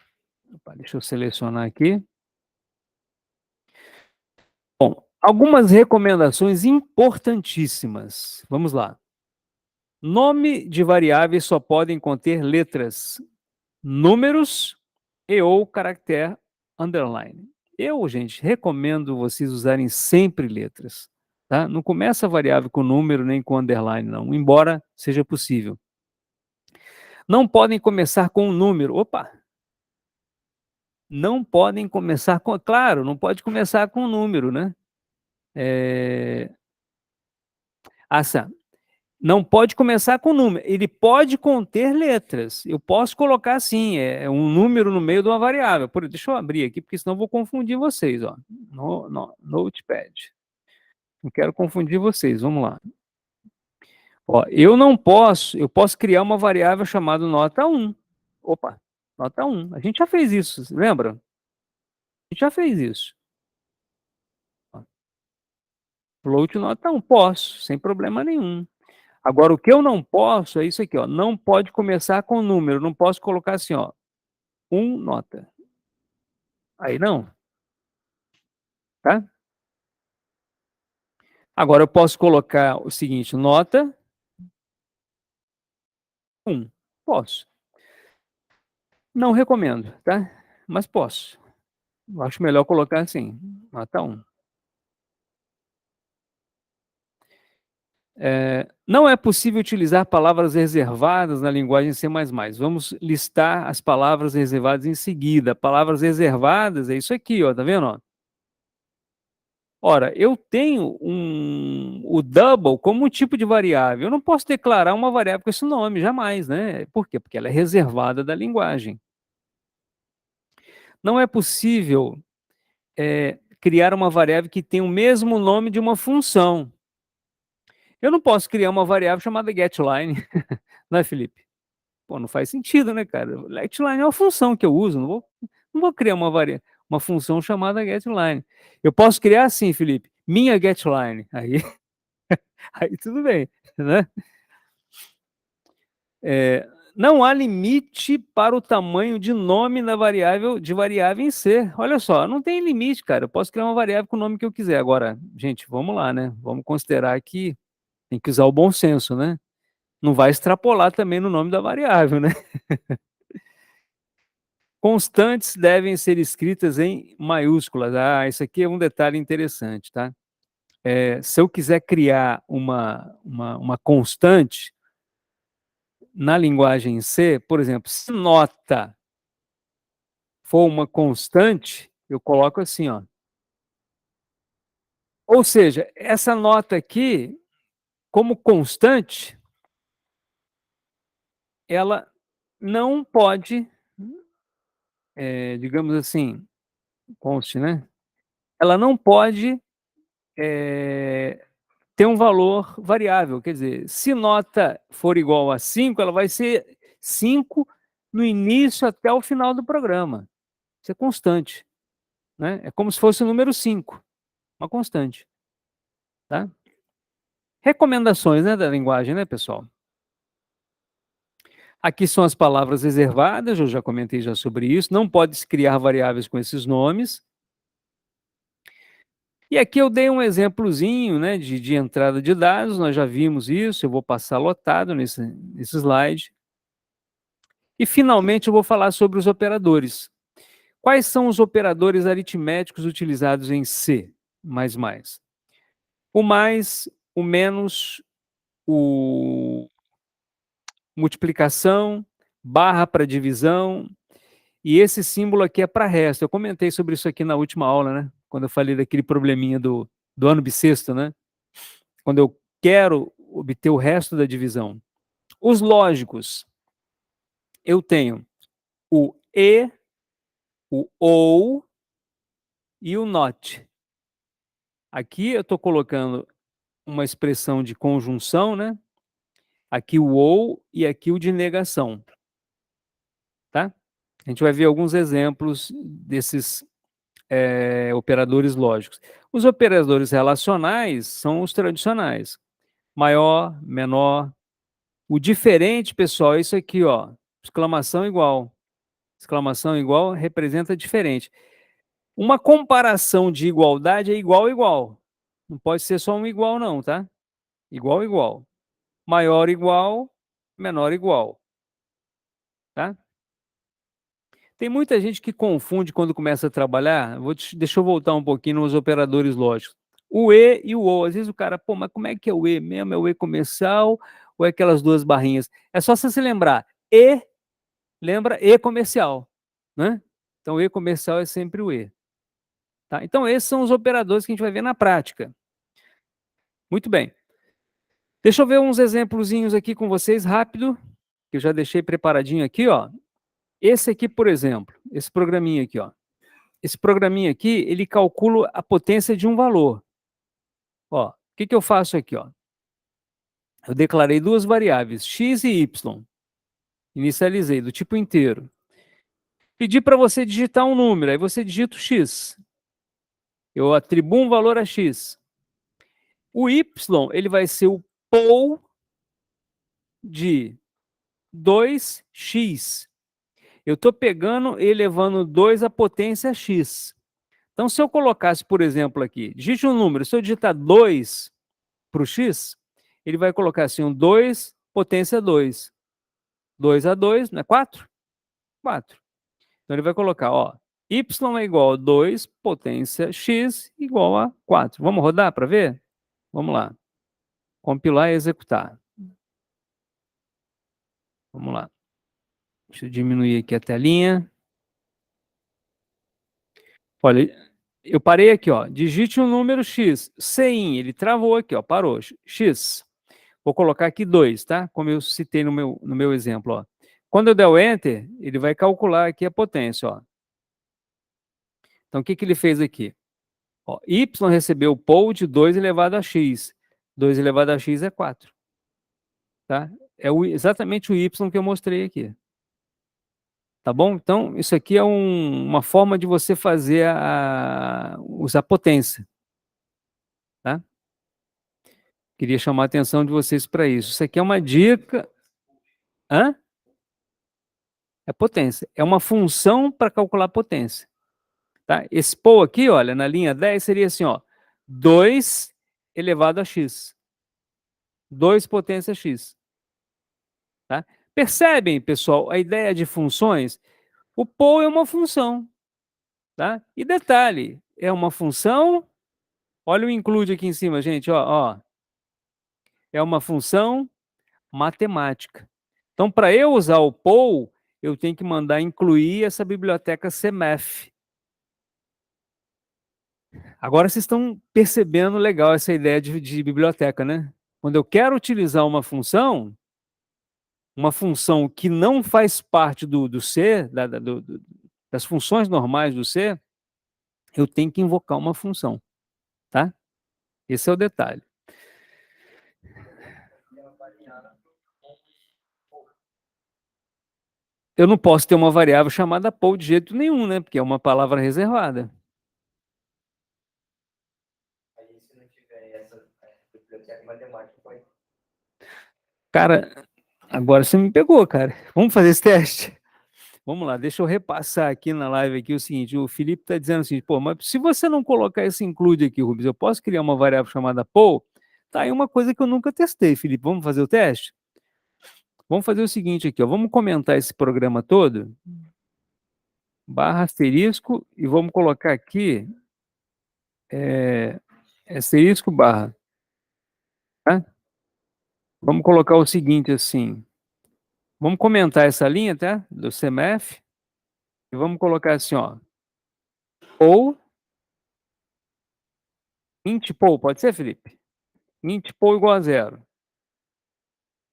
Opa, deixa eu selecionar aqui. Bom, algumas recomendações importantíssimas. Vamos lá. Nome de variáveis só podem conter letras, números e ou caractere underline. Eu, gente, recomendo vocês usarem sempre letras, tá? Não começa a variável com número nem com underline, não, embora seja possível. Não podem começar com um número. Opa! Não podem começar com... Claro, não pode começar com um número, né? Não pode começar com número. Ele pode conter letras. Eu posso colocar assim, um número no meio de uma variável. Deixa eu abrir aqui, porque senão eu vou confundir vocês. Ó. No Notepad. Não quero confundir vocês. Vamos lá. Ó, eu posso criar uma variável chamada nota 1. Opa, nota 1. A gente já fez isso, lembra? A gente já fez isso. Float nota 1, posso, sem problema nenhum. Agora, o que eu não posso é isso aqui, ó. Não pode começar com número, não posso colocar assim, ó. Nota. Aí não, tá? Agora eu posso colocar o seguinte, nota 1. Posso. Não recomendo, tá? Mas posso. Eu acho melhor colocar assim, nota 1. Não é possível utilizar palavras reservadas na linguagem C++. Vamos listar as palavras reservadas em seguida. Palavras reservadas é isso aqui, ó, tá vendo? Ó? Ora, eu tenho o double como um tipo de variável. Eu não posso declarar uma variável com esse nome, jamais, né? Por quê? Porque ela é reservada da linguagem. Não é possível criar uma variável que tem o mesmo nome de uma função. Eu não posso criar uma variável chamada getLine, não é, Felipe? Pô, não faz sentido, né, cara? GetLine é uma função que eu uso, não vou criar uma função chamada getLine. Eu posso criar assim, Felipe, minha getLine. Aí tudo bem, né? Não há limite para o tamanho de nome de variável em C. Olha só, não tem limite, cara. Eu posso criar uma variável com o nome que eu quiser. Agora, gente, vamos lá, né? Vamos considerar que tem que usar o bom senso, né? Não vai extrapolar também no nome da variável, né? Constantes devem ser escritas em maiúsculas. Ah, isso aqui é um detalhe interessante, tá? Se eu quiser criar uma constante na linguagem C, por exemplo, se nota for uma constante, eu coloco assim, ó. Ou seja, essa nota aqui como constante, ela não pode, digamos assim, conste, né? Ela não pode ter um valor variável. Quer dizer, se nota for igual a 5, ela vai ser 5 no início até o final do programa. Isso é constante, né? É como se fosse o número 5, uma constante, tá? Recomendações, né, da linguagem, né, pessoal? Aqui são as palavras reservadas, eu já comentei já sobre isso. Não pode-se criar variáveis com esses nomes. E aqui eu dei um exemplozinho, né, de entrada de dados, nós já vimos isso, eu vou passar lotado nesse slide. E, finalmente, eu vou falar sobre os operadores. Quais são os operadores aritméticos utilizados em C++? O mais, o menos, o multiplicação, barra para divisão, e esse símbolo aqui é para resto. Eu comentei sobre isso aqui na última aula, né? Quando eu falei daquele probleminha do ano bissexto, né? Quando eu quero obter o resto da divisão. Os lógicos, eu tenho o e, o ou e o not. Aqui eu estou colocando uma expressão de conjunção, né? Aqui o ou e aqui o de negação, tá? A gente vai ver alguns exemplos desses operadores lógicos. Os operadores relacionais são os tradicionais. Maior, menor. O diferente, pessoal, é isso aqui, ó. Exclamação igual. Exclamação igual representa diferente. Uma comparação de igualdade é igual, igual. Não pode ser só um igual, não, tá? Igual, igual. Maior, igual. Menor, igual. Tá? Tem muita gente que confunde quando começa a trabalhar. Deixa eu voltar um pouquinho nos operadores lógicos. O E e o O. Às vezes o cara, pô, mas como é que é o E mesmo? É o E comercial ou é aquelas duas barrinhas? É só você se lembrar. E, lembra E comercial, né? Então, o E comercial é sempre o E. Tá? Então, esses são os operadores que a gente vai ver na prática. Muito bem. Deixa eu ver uns exemplozinhos aqui com vocês, rápido, que eu já deixei preparadinho aqui, ó. Esse aqui, por exemplo, esse programinha aqui, ó. Esse programinha aqui, ele calcula a potência de um valor. Ó, o que que eu faço aqui, ó? Eu declarei duas variáveis, x e y. Inicializei, do tipo inteiro. Pedi para você digitar um número, aí você digita o x. Eu atribuo um valor a x. O y, ele vai ser o pol de 2x. Eu estou pegando e elevando 2 à potência x. Então, se eu colocasse, por exemplo, aqui, digite um número, se eu digitar 2 para o x, ele vai colocar assim, um 2 potência 2. 2 a 2, não é 4? 4. Então, ele vai colocar, ó, y é igual a 2 potência x igual a 4. Vamos rodar para ver? Vamos lá. Compilar e executar. Vamos lá. Deixa eu diminuir aqui a telinha. Olha, eu parei aqui, ó. Digite um número x. Cin, ele travou aqui, ó. Parou. X. Vou colocar aqui 2, tá? Como eu citei no meu exemplo, ó. Quando eu der o Enter, ele vai calcular aqui a potência, ó. Então, o que que ele fez aqui? Ó, y recebeu o pol de 2 elevado a x. 2 elevado a x é 4. Tá? É exatamente o y que eu mostrei aqui. Tá bom? Então, isso aqui é uma forma de você fazer usar potência. Tá? Queria chamar a atenção de vocês para isso. Isso aqui é uma dica. Hã? É potência. É uma função para calcular potência. Tá? Esse pol aqui, olha, na linha 10 seria assim, ó, 2 elevado a x. 2 potência x. Tá? Percebem, pessoal, a ideia de funções? O pol é uma função. Tá? E detalhe, é uma função, olha o include aqui em cima, gente, ó, é uma função matemática. Então, para eu usar o pol, eu tenho que mandar incluir essa biblioteca CMath. Agora vocês estão percebendo legal essa ideia de biblioteca, né? Quando eu quero utilizar uma função que não faz parte do C, das funções normais do C, eu tenho que invocar uma função, tá? Esse é o detalhe. Eu não posso ter uma variável chamada poll de jeito nenhum, né? Porque é uma palavra reservada. Cara, agora você me pegou, cara. Vamos fazer esse teste? Vamos lá, deixa eu repassar aqui na live aqui o seguinte, o Felipe está dizendo assim, pô, mas se você não colocar esse include aqui, Rubens, eu posso criar uma variável chamada poll? Tá aí uma coisa que eu nunca testei, Felipe, vamos fazer o teste? Vamos fazer o seguinte aqui, ó, vamos comentar esse programa todo, barra asterisco, e vamos colocar aqui, é, asterisco barra, tá? Vamos colocar o seguinte assim, vamos comentar essa linha, tá? Do CMF, e vamos colocar assim, ó, ou int poll, pode ser, Felipe? Int poll igual a zero,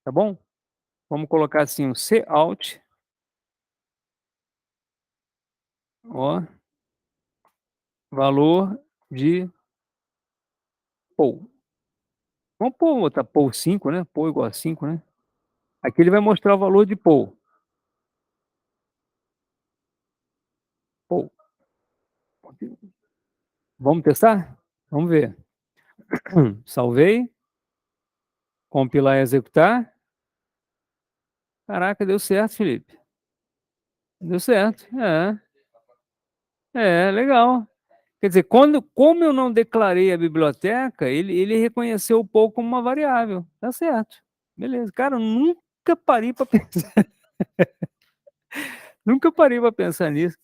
tá bom? Vamos colocar assim, o cout, ó, valor de poll. Vamos botar poll 5, né? Poll igual a 5, né? Aqui ele vai mostrar o valor de poll. Poll. Vamos testar? Vamos ver. Salvei, compilar e executar. Caraca, deu certo, Felipe. Deu certo. Legal. Quer dizer, como eu não declarei a biblioteca, ele reconheceu o poll como uma variável. Tá certo. Beleza. Cara, eu nunca parei para pensar. Nunca parei para pensar nisso.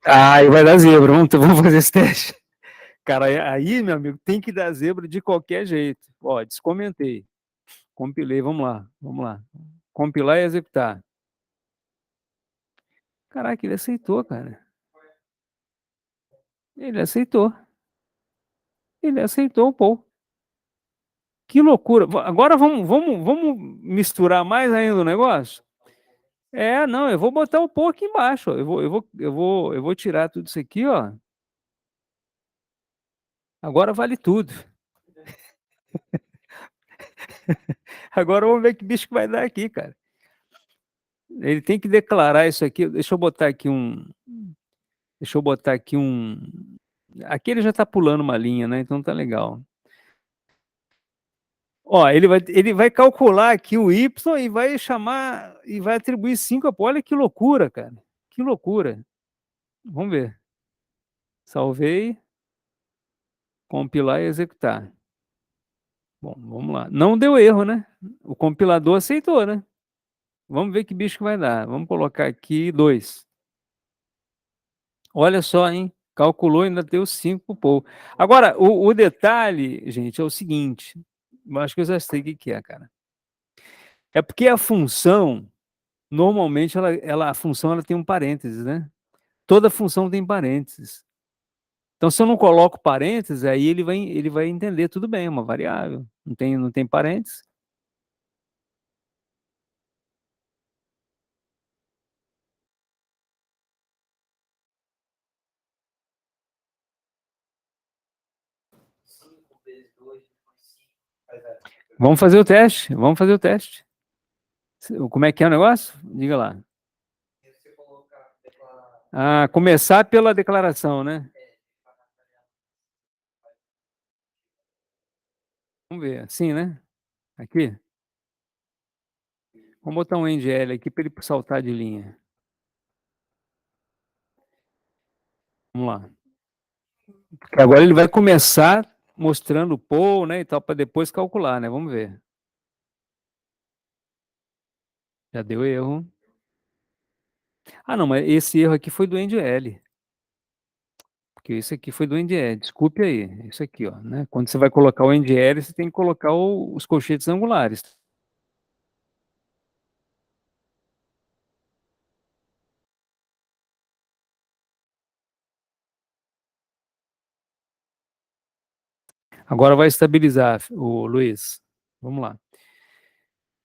Ah, e vai dar zebra. Vamos fazer esse teste. Cara, aí, meu amigo, tem que dar zebra de qualquer jeito. Ó, descomentei. Compilei, vamos lá, vamos lá. Compilar e executar. Caraca, ele aceitou, cara. Ele aceitou. Ele aceitou, pô. Que loucura. Agora vamos misturar mais ainda o negócio? Não, eu vou botar o pô aqui embaixo. Ó. Eu vou tirar tudo isso aqui, ó. Agora vale tudo. Agora vamos ver que bicho que vai dar aqui, cara. Ele tem que declarar isso aqui. Deixa eu botar aqui um. Deixa eu botar aqui um. Aqui ele já está pulando uma linha, né? Então tá legal. Ó, ele vai calcular aqui o Y e vai chamar e vai atribuir 5 a pô. Olha que loucura, cara. Que loucura. Vamos ver. Salvei, compilar e executar. Bom, vamos lá. Não deu erro, né? O compilador aceitou, né? Vamos ver que bicho que vai dar. Vamos colocar aqui 2. Olha só, hein? Calculou e ainda deu 5 pro povo. Agora, o detalhe, gente, é o seguinte. Eu acho que eu já sei o que que é, cara. É porque a função, normalmente, a função ela tem um parênteses, né? Toda função tem parênteses. Então, se eu não coloco parênteses, aí ele vai entender tudo bem, é uma variável. Não tem parênteses. Vamos fazer o teste. Vamos fazer o teste. Como é que é o negócio? Diga lá. Ah, começar pela declaração, né? Vamos ver. Sim, né? Aqui. Vamos botar um NGL aqui para ele saltar de linha. Vamos lá. Porque agora ele vai começar mostrando o pool, né, e tal, para depois calcular, né? Vamos ver. Já deu erro. Ah, não, mas esse erro aqui foi do NGL. Porque isso aqui foi do NDL. Desculpe aí. Isso aqui, ó, né? Quando você vai colocar o NDL, você tem que colocar os colchetes angulares. Agora vai estabilizar, o Luiz. Vamos lá.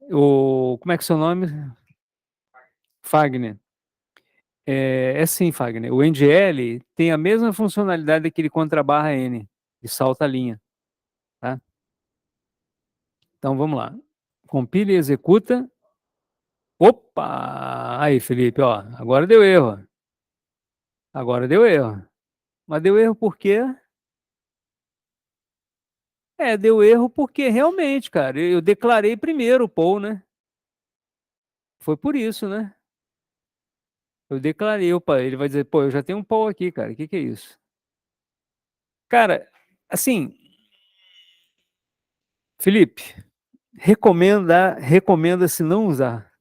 Como é que é o seu nome? Fagner. É sim, Fagner. O NGL tem a mesma funcionalidade daquele contra-barra N, de salta a linha, tá? Então vamos lá. Compila e executa. Opa! Aí, Felipe, ó, agora deu erro. Agora deu erro. Mas deu erro por quê? Deu erro porque realmente, cara, eu declarei primeiro o Paul, né? Foi por isso, né? Eu declarei, opa, ele vai dizer, pô, eu já tenho um Paul aqui, cara, o que que é isso? Cara, assim, Felipe, recomenda-se não usar.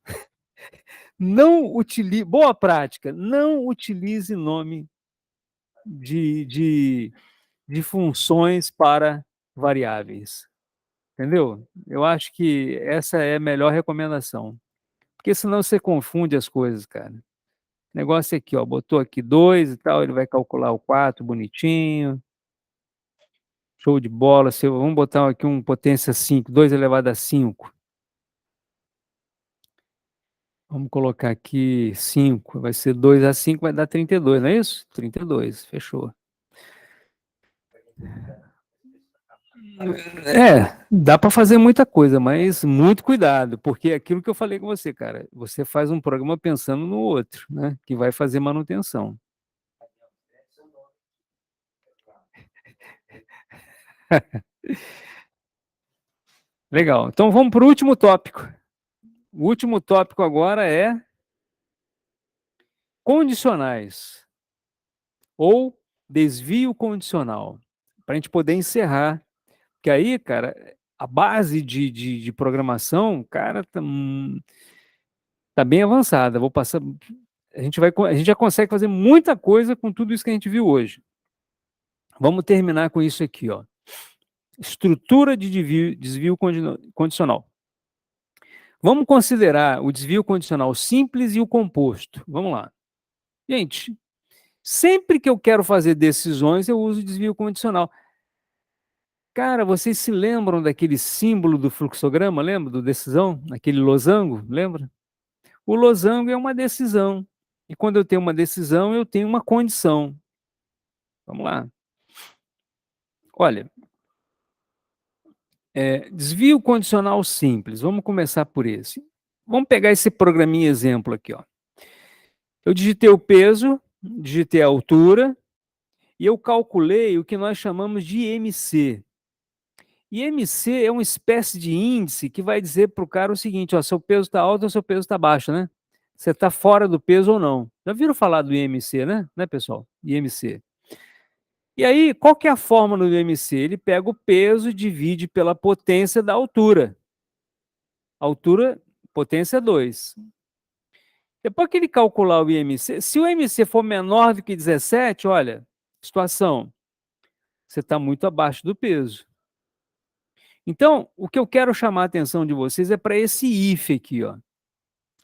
Não utilize, boa prática, não utilize nome de, de, de funções para variáveis, entendeu? Eu acho que essa é a melhor recomendação, porque senão você confunde as coisas, cara. O negócio é aqui, ó, botou aqui 2 e tal, ele vai calcular o 4 bonitinho, show de bola. Vamos botar aqui um potência 5, 2 elevado a 5. Vamos colocar aqui 5, vai ser 2 a 5, vai dar 32, não é isso? 32, fechou. Dá para fazer muita coisa, mas muito cuidado, porque é aquilo que eu falei com você, cara, você faz um programa pensando no outro, né, que vai fazer manutenção. Legal, então vamos para o último tópico. O último tópico agora é condicionais ou desvio condicional, para a gente poder encerrar. Que aí, cara, a base de programação, cara, tá bem avançada. Vou passar. A gente já consegue fazer muita coisa com tudo isso que a gente viu hoje. Vamos terminar com isso aqui, ó. Estrutura de desvio condicional. Vamos considerar o desvio condicional simples e o composto. Vamos lá. Gente, sempre que eu quero fazer decisões, eu uso desvio condicional. Cara, vocês se lembram daquele símbolo do fluxograma? Lembra do decisão? Aquele losango? Lembra? O losango é uma decisão. E quando eu tenho uma decisão, eu tenho uma condição. Vamos lá. Olha, desvio condicional simples. Vamos começar por esse. Vamos pegar esse programinha exemplo aqui, ó. Eu digitei o peso, digitei a altura e eu calculei o que nós chamamos de IMC. IMC é uma espécie de índice que vai dizer para o cara o seguinte, ó, seu peso está alto ou seu peso está baixo, né? Você está fora do peso ou não. Já viram falar do IMC, né, pessoal? IMC. E aí, qual que é a fórmula do IMC? Ele pega o peso e divide pela potência da altura. Altura, potência 2. Depois que ele calcular o IMC, se o IMC for menor do que 17, olha, situação, você está muito abaixo do peso. Então, o que eu quero chamar a atenção de vocês é para esse if aqui, ó.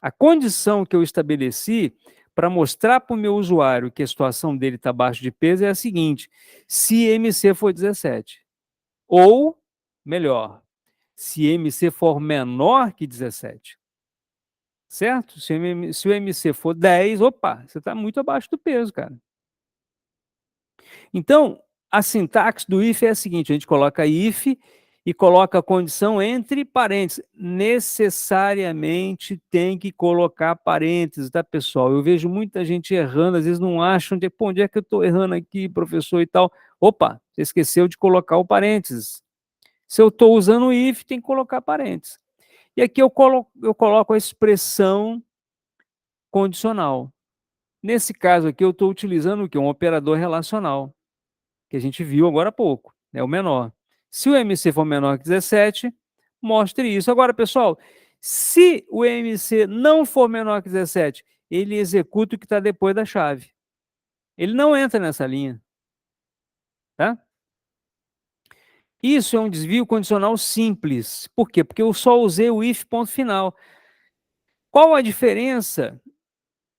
A condição que eu estabeleci para mostrar para o meu usuário que a situação dele está abaixo de peso é a seguinte: se MC for 17, ou, melhor, se MC for menor que 17, certo? Se o MC for 10, opa, você está muito abaixo do peso, cara. Então, a sintaxe do if é a seguinte: a gente coloca if e coloca a condição entre parênteses. Necessariamente tem que colocar parênteses, tá, pessoal? Eu vejo muita gente errando, às vezes não acham, onde é que eu estou errando aqui, professor e tal. Opa, você esqueceu de colocar o parênteses. Se eu estou usando o if, tem que colocar parênteses. E aqui eu coloco a expressão condicional. Nesse caso aqui, eu estou utilizando o quê? Um operador relacional, que a gente viu agora há pouco, é o menor. Se o MC for menor que 17, mostre isso. Agora, pessoal, se o MC não for menor que 17, ele executa o que está depois da chave. Ele não entra nessa linha. Tá? Isso é um desvio condicional simples. Por quê? Porque eu só usei o if ponto final. Qual a diferença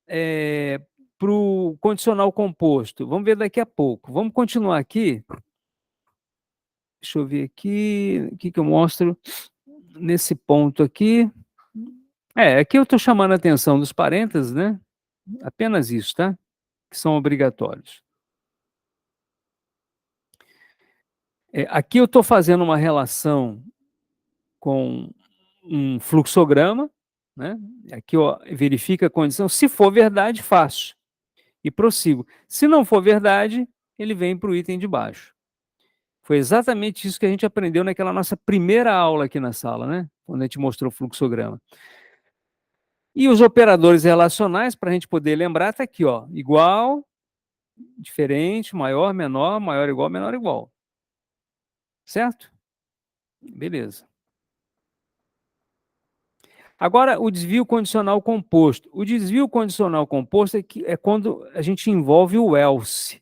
para o condicional composto? Vamos ver daqui a pouco. Vamos continuar aqui. Deixa eu ver aqui, o que que eu mostro nesse ponto aqui. Aqui eu estou chamando a atenção dos parênteses, né? Apenas isso, tá? Que são obrigatórios. Aqui eu estou fazendo uma relação com um fluxograma, né? Aqui, ó, verifica a condição. Se for verdade, faço e prossigo. Se não for verdade, ele vem para o item de baixo. Foi exatamente isso que a gente aprendeu naquela nossa primeira aula aqui na sala, né? Quando a gente mostrou o fluxograma. E os operadores relacionais, para a gente poder lembrar, está aqui, ó. Igual, diferente, maior, menor igual, menor igual. Certo? Beleza. Agora, o desvio condicional composto. O desvio condicional composto é quando a gente envolve o else.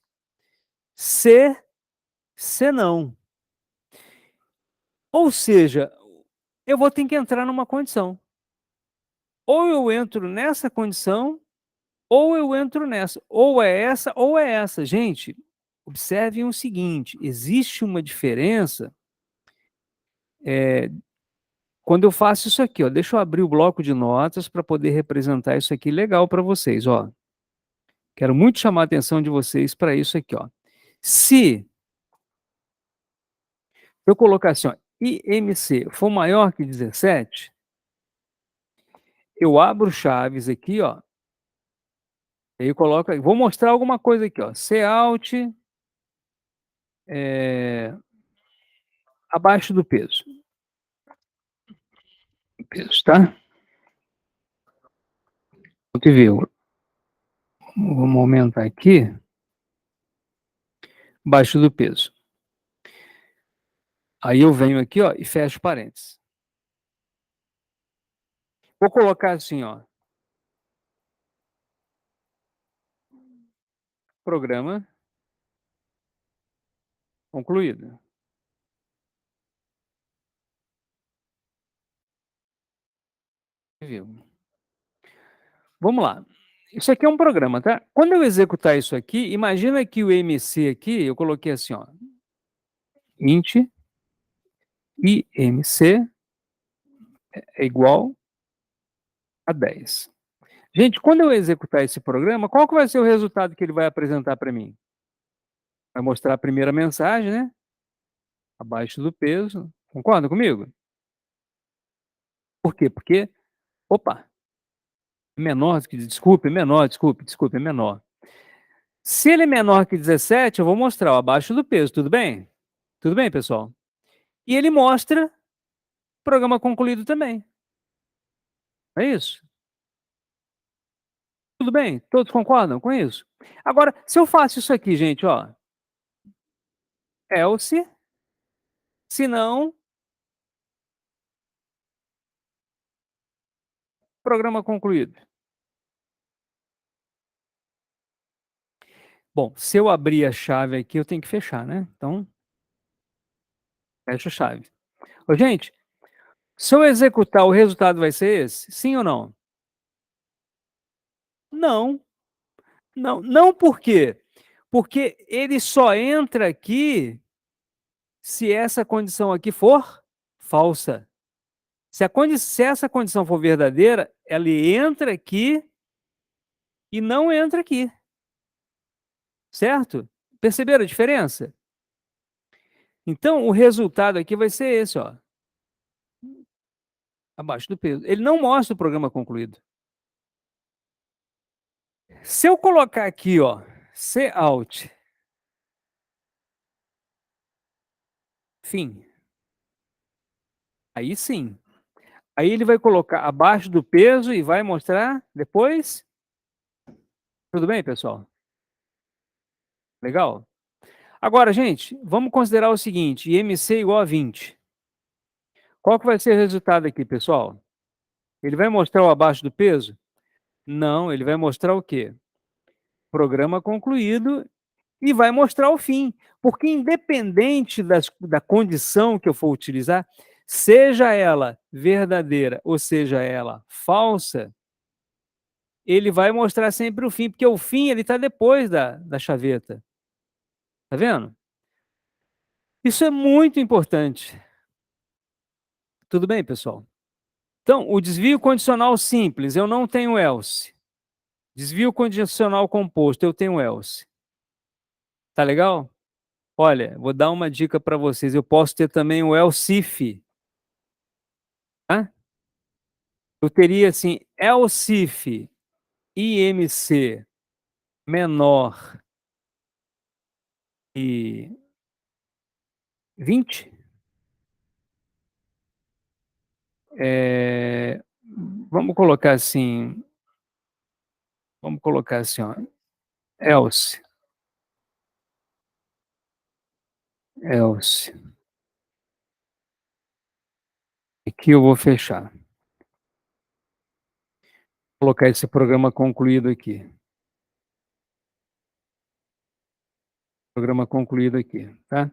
Se não. Ou seja, eu vou ter que entrar numa condição. Ou eu entro nessa condição, ou eu entro nessa. Ou é essa, ou é essa. Gente, observem o seguinte, existe uma diferença quando eu faço isso aqui, ó. Deixa eu abrir o bloco de notas para poder representar isso aqui legal para vocês, ó. Quero muito chamar a atenção de vocês para isso aqui, ó. Se eu colocar assim, ó, IMC for maior que 17, eu abro chaves aqui, ó. Aí eu coloco, vou mostrar alguma coisa aqui, ó. Cout abaixo do peso. Peso, tá? Vamos ver. Vamos aumentar aqui. Abaixo do peso. Aí eu venho aqui, ó, e fecho parênteses. Vou colocar assim, ó. Programa concluído. Viu? Vamos lá. Isso aqui é um programa, tá? Quando eu executar isso aqui, imagina que o MC aqui, eu coloquei assim, ó. Int IMC é igual a 10. Gente, quando eu executar esse programa, qual que vai ser o resultado que ele vai apresentar para mim? Vai mostrar a primeira mensagem, né? Abaixo do peso. Concorda comigo? Por quê? Porque, opa, é menor do que, desculpe, é menor. Se ele é menor que 17, eu vou mostrar ó, abaixo do peso, tudo bem? Tudo bem, pessoal? E ele mostra programa concluído também. É isso? Tudo bem? Todos concordam com isso? Agora, se eu faço isso aqui, gente, ó, else, se não, programa concluído. Bom, se eu abrir a chave aqui, eu tenho que fechar, né? Então, fecha a chave. Ô, gente, se eu executar, o resultado vai ser esse? Sim ou não? Não. Não, não por quê? Porque ele só entra aqui se essa condição aqui for falsa. Se essa condição for verdadeira, ele entra aqui e não entra aqui. Certo? Perceberam a diferença? Então, o resultado aqui vai ser esse, ó. Abaixo do peso. Ele não mostra o programa concluído. Se eu colocar aqui, ó, Cout, fim. Aí sim. Aí ele vai colocar abaixo do peso e vai mostrar depois. Tudo bem, pessoal? Legal? Agora, gente, vamos considerar o seguinte, IMC igual a 20. Qual que vai ser o resultado aqui, pessoal? Ele vai mostrar o abaixo do peso? Não, ele vai mostrar o quê? Programa concluído e vai mostrar o fim. Porque independente da condição que eu for utilizar, seja ela verdadeira ou seja ela falsa, ele vai mostrar sempre o fim, porque o fim ele está depois da chaveta. Tá vendo? Isso é muito importante. Tudo bem, pessoal? Então, o desvio condicional simples, eu não tenho else. Desvio condicional composto, eu tenho else. Tá legal? Olha, vou dar uma dica para vocês. Eu posso ter também o else if, tá? Eu teria assim, else if IMC menor que 20, vamos colocar assim, ó, else, else. Aqui eu vou fechar. Vou colocar esse programa concluído aqui. Programa concluído aqui, tá?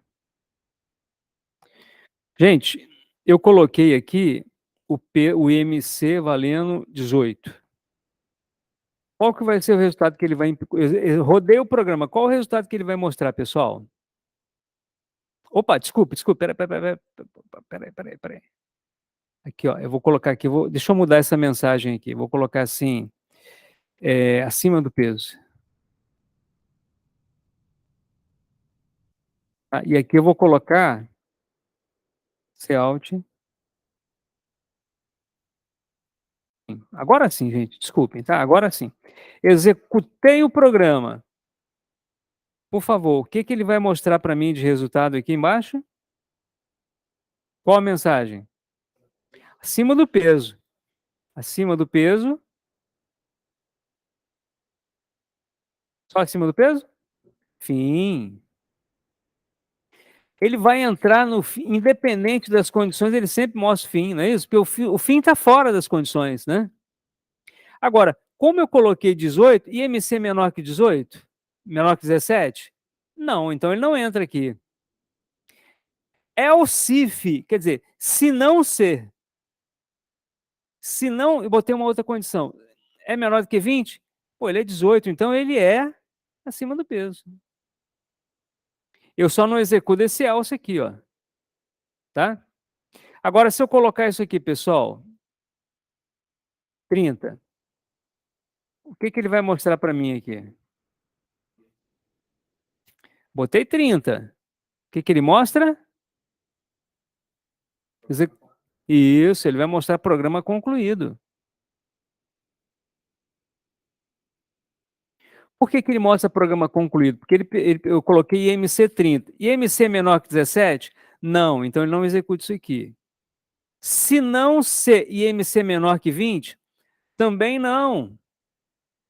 Gente, eu coloquei aqui o IMC valendo 18. Qual que vai ser o resultado que ele vai... Eu rodei o programa. Qual o resultado que ele vai mostrar, pessoal? Opa, desculpa. Peraí. Aqui, ó, eu vou colocar aqui, deixa eu mudar essa mensagem aqui. Vou colocar assim, acima do peso. Tá? E aqui eu vou colocar Alt. Agora sim, gente, desculpem, tá? Agora sim. Executei o programa. Por favor, o que que ele vai mostrar para mim de resultado aqui embaixo? Qual a mensagem? Acima do peso. Acima do peso. Só acima do peso? Fim. Ele vai entrar no fim, independente das condições, ele sempre mostra o fim, não é isso? Porque o fim está fora das condições, né? Agora, como eu coloquei 18, IMC menor que 18? Menor que 17? Não, então ele não entra aqui. É o CIF, quer dizer, se não ser, se não, eu botei uma outra condição, é menor do que 20? Pô, ele é 18, então ele é acima do peso. Eu só não executo esse else aqui, ó. Tá? Agora, se eu colocar isso aqui, pessoal, 30, o que que ele vai mostrar para mim aqui? Botei 30. O que que ele mostra? Isso, ele vai mostrar programa concluído. Por que que ele mostra programa concluído? Porque eu coloquei IMC 30. IMC menor que 17? Não, então ele não executa isso aqui. Se não ser IMC menor que 20, também não.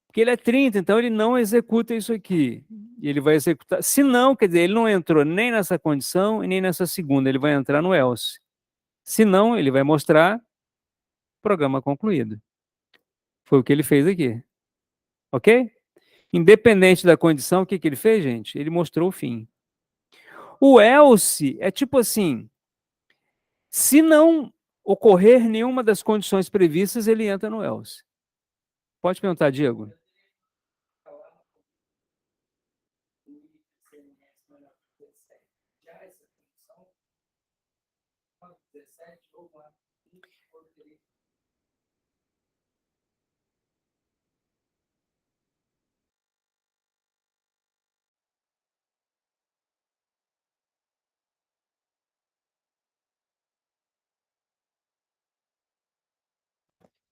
Porque ele é 30, então ele não executa isso aqui. E ele vai executar. Se não, quer dizer, ele não entrou nem nessa condição e nem nessa segunda, ele vai entrar no else. Se não, ele vai mostrar programa concluído. Foi o que ele fez aqui. Ok? Independente da condição, o que, que ele fez, gente? Ele mostrou o fim. O else é tipo assim: se não ocorrer nenhuma das condições previstas, ele entra no else. Pode perguntar, Diego.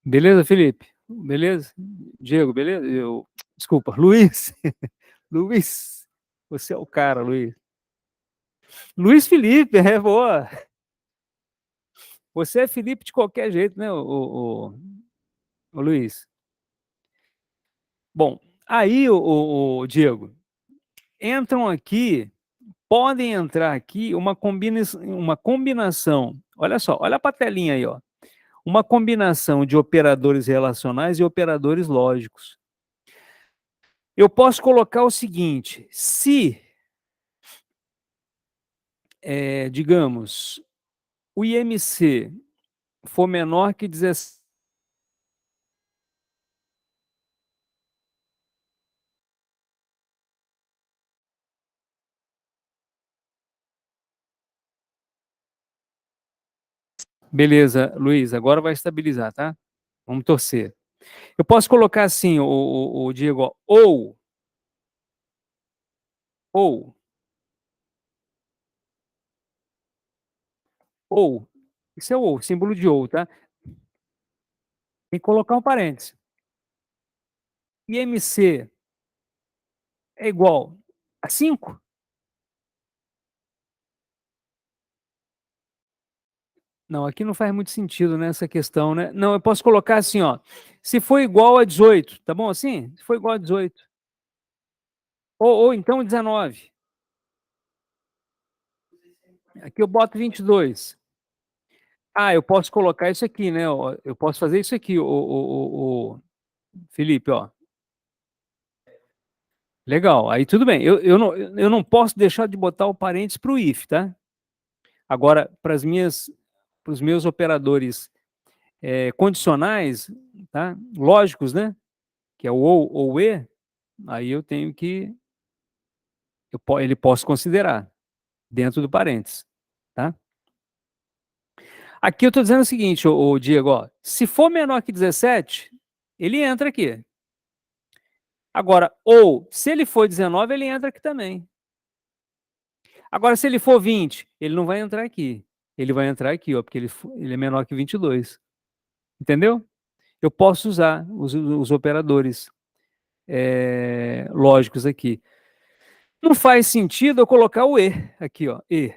Beleza, Felipe? Beleza? Diego, beleza? Desculpa, Luiz. Luiz, você é o cara, Luiz. Luiz Felipe, é boa. Você é Felipe de qualquer jeito, né, o Luiz? Bom, aí, o Diego, entram aqui, podem entrar aqui uma combinação. Olha só, olha para a telinha aí, ó. Uma combinação de operadores relacionais e operadores lógicos. Eu posso colocar o seguinte: se, digamos, o IMC for menor que 17, Beleza, Luiz, agora vai estabilizar, tá? Vamos torcer. Eu posso colocar assim, o Diego, ó, ou, ou, isso é o ou, símbolo de ou, tá? Tem que colocar um parêntese. IMC é igual a 5? Não, aqui não faz muito sentido, né, essa questão, né? Não, eu posso colocar assim, ó, se for igual a 18, tá bom assim? Se for igual a 18. Ou então 19. Aqui eu boto 22. Ah, eu posso colocar isso aqui, né? Ó, eu posso fazer isso aqui, o Felipe, ó. Legal, aí tudo bem. Eu não posso deixar de botar o parênteses para o if, tá? Agora, para os meus operadores condicionais, tá? Lógicos, né? Que é o ou e, aí eu tenho que ele posso considerar dentro do parênteses, tá? Aqui eu estou dizendo o seguinte, o Diego, ó, se for menor que 17, ele entra aqui. Agora, ou se ele for 19, ele entra aqui também. Agora, se ele for 20, ele não vai entrar aqui. Ele vai entrar aqui, ó, porque ele é menor que 22. Entendeu? Eu posso usar os operadores lógicos aqui. Não faz sentido eu colocar o e aqui, ó, e.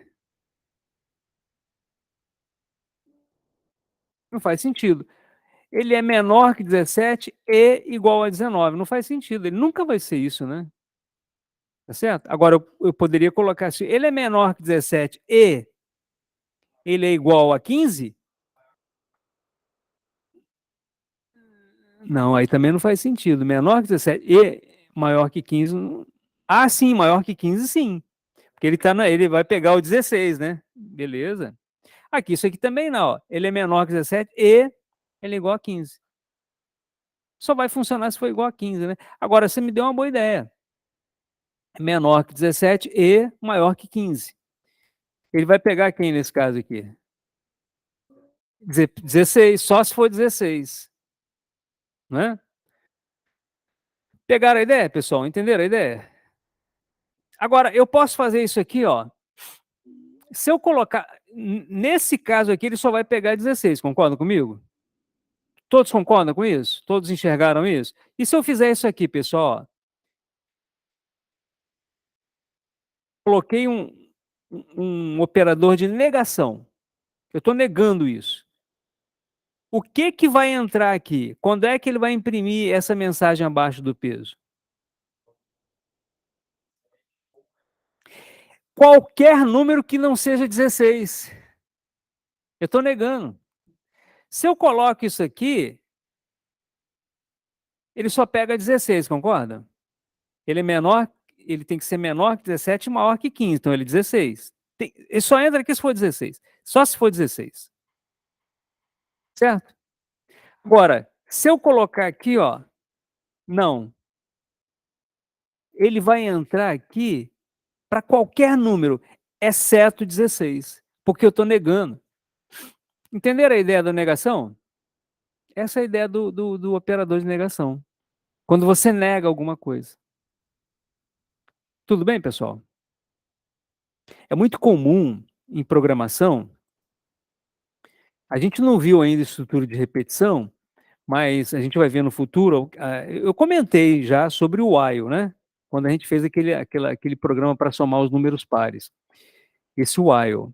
Não faz sentido. Ele é menor que 17 e igual a 19. Não faz sentido. Ele nunca vai ser isso, né? Tá certo? Agora, eu poderia colocar assim, ele é menor que 17 e ele é igual a 15? Não, aí também não faz sentido. Menor que 17 e maior que 15. Ah, sim, maior que 15, sim. Porque ele vai pegar o 16, né? Beleza. Aqui, isso aqui também não, ó. Ele é menor que 17 e ele é igual a 15. Só vai funcionar se for igual a 15, né? Agora, você me deu uma boa ideia. Menor que 17 e maior que 15. Ele vai pegar quem nesse caso aqui? 16, só se for 16. Né? Pegaram a ideia, pessoal? Entenderam a ideia? Agora, eu posso fazer isso aqui, ó. Se eu colocar. Nesse caso aqui, ele só vai pegar 16, concordam comigo? Todos concordam com isso? Todos enxergaram isso? E se eu fizer isso aqui, pessoal? Ó, coloquei um operador de negação. Eu estou negando isso. O que que vai entrar aqui? Quando é que ele vai imprimir essa mensagem abaixo do peso? Qualquer número que não seja 16. Eu estou negando. Se eu coloco isso aqui, ele só pega 16, concorda? Ele é menor, ele tem que ser menor que 17 e maior que 15, então ele é 16. Ele só entra aqui se for 16. Só se for 16. Certo? Agora, se eu colocar aqui, ó, não, ele vai entrar aqui para qualquer número, exceto 16, porque eu estou negando. Entenderam a ideia da negação? Essa é a ideia do operador de negação. Quando você nega alguma coisa. Tudo bem, pessoal? É muito comum em programação, a gente não viu ainda estrutura de repetição, mas a gente vai ver no futuro. Eu comentei já sobre o while, né? Quando a gente fez aquele programa para somar os números pares. Esse while.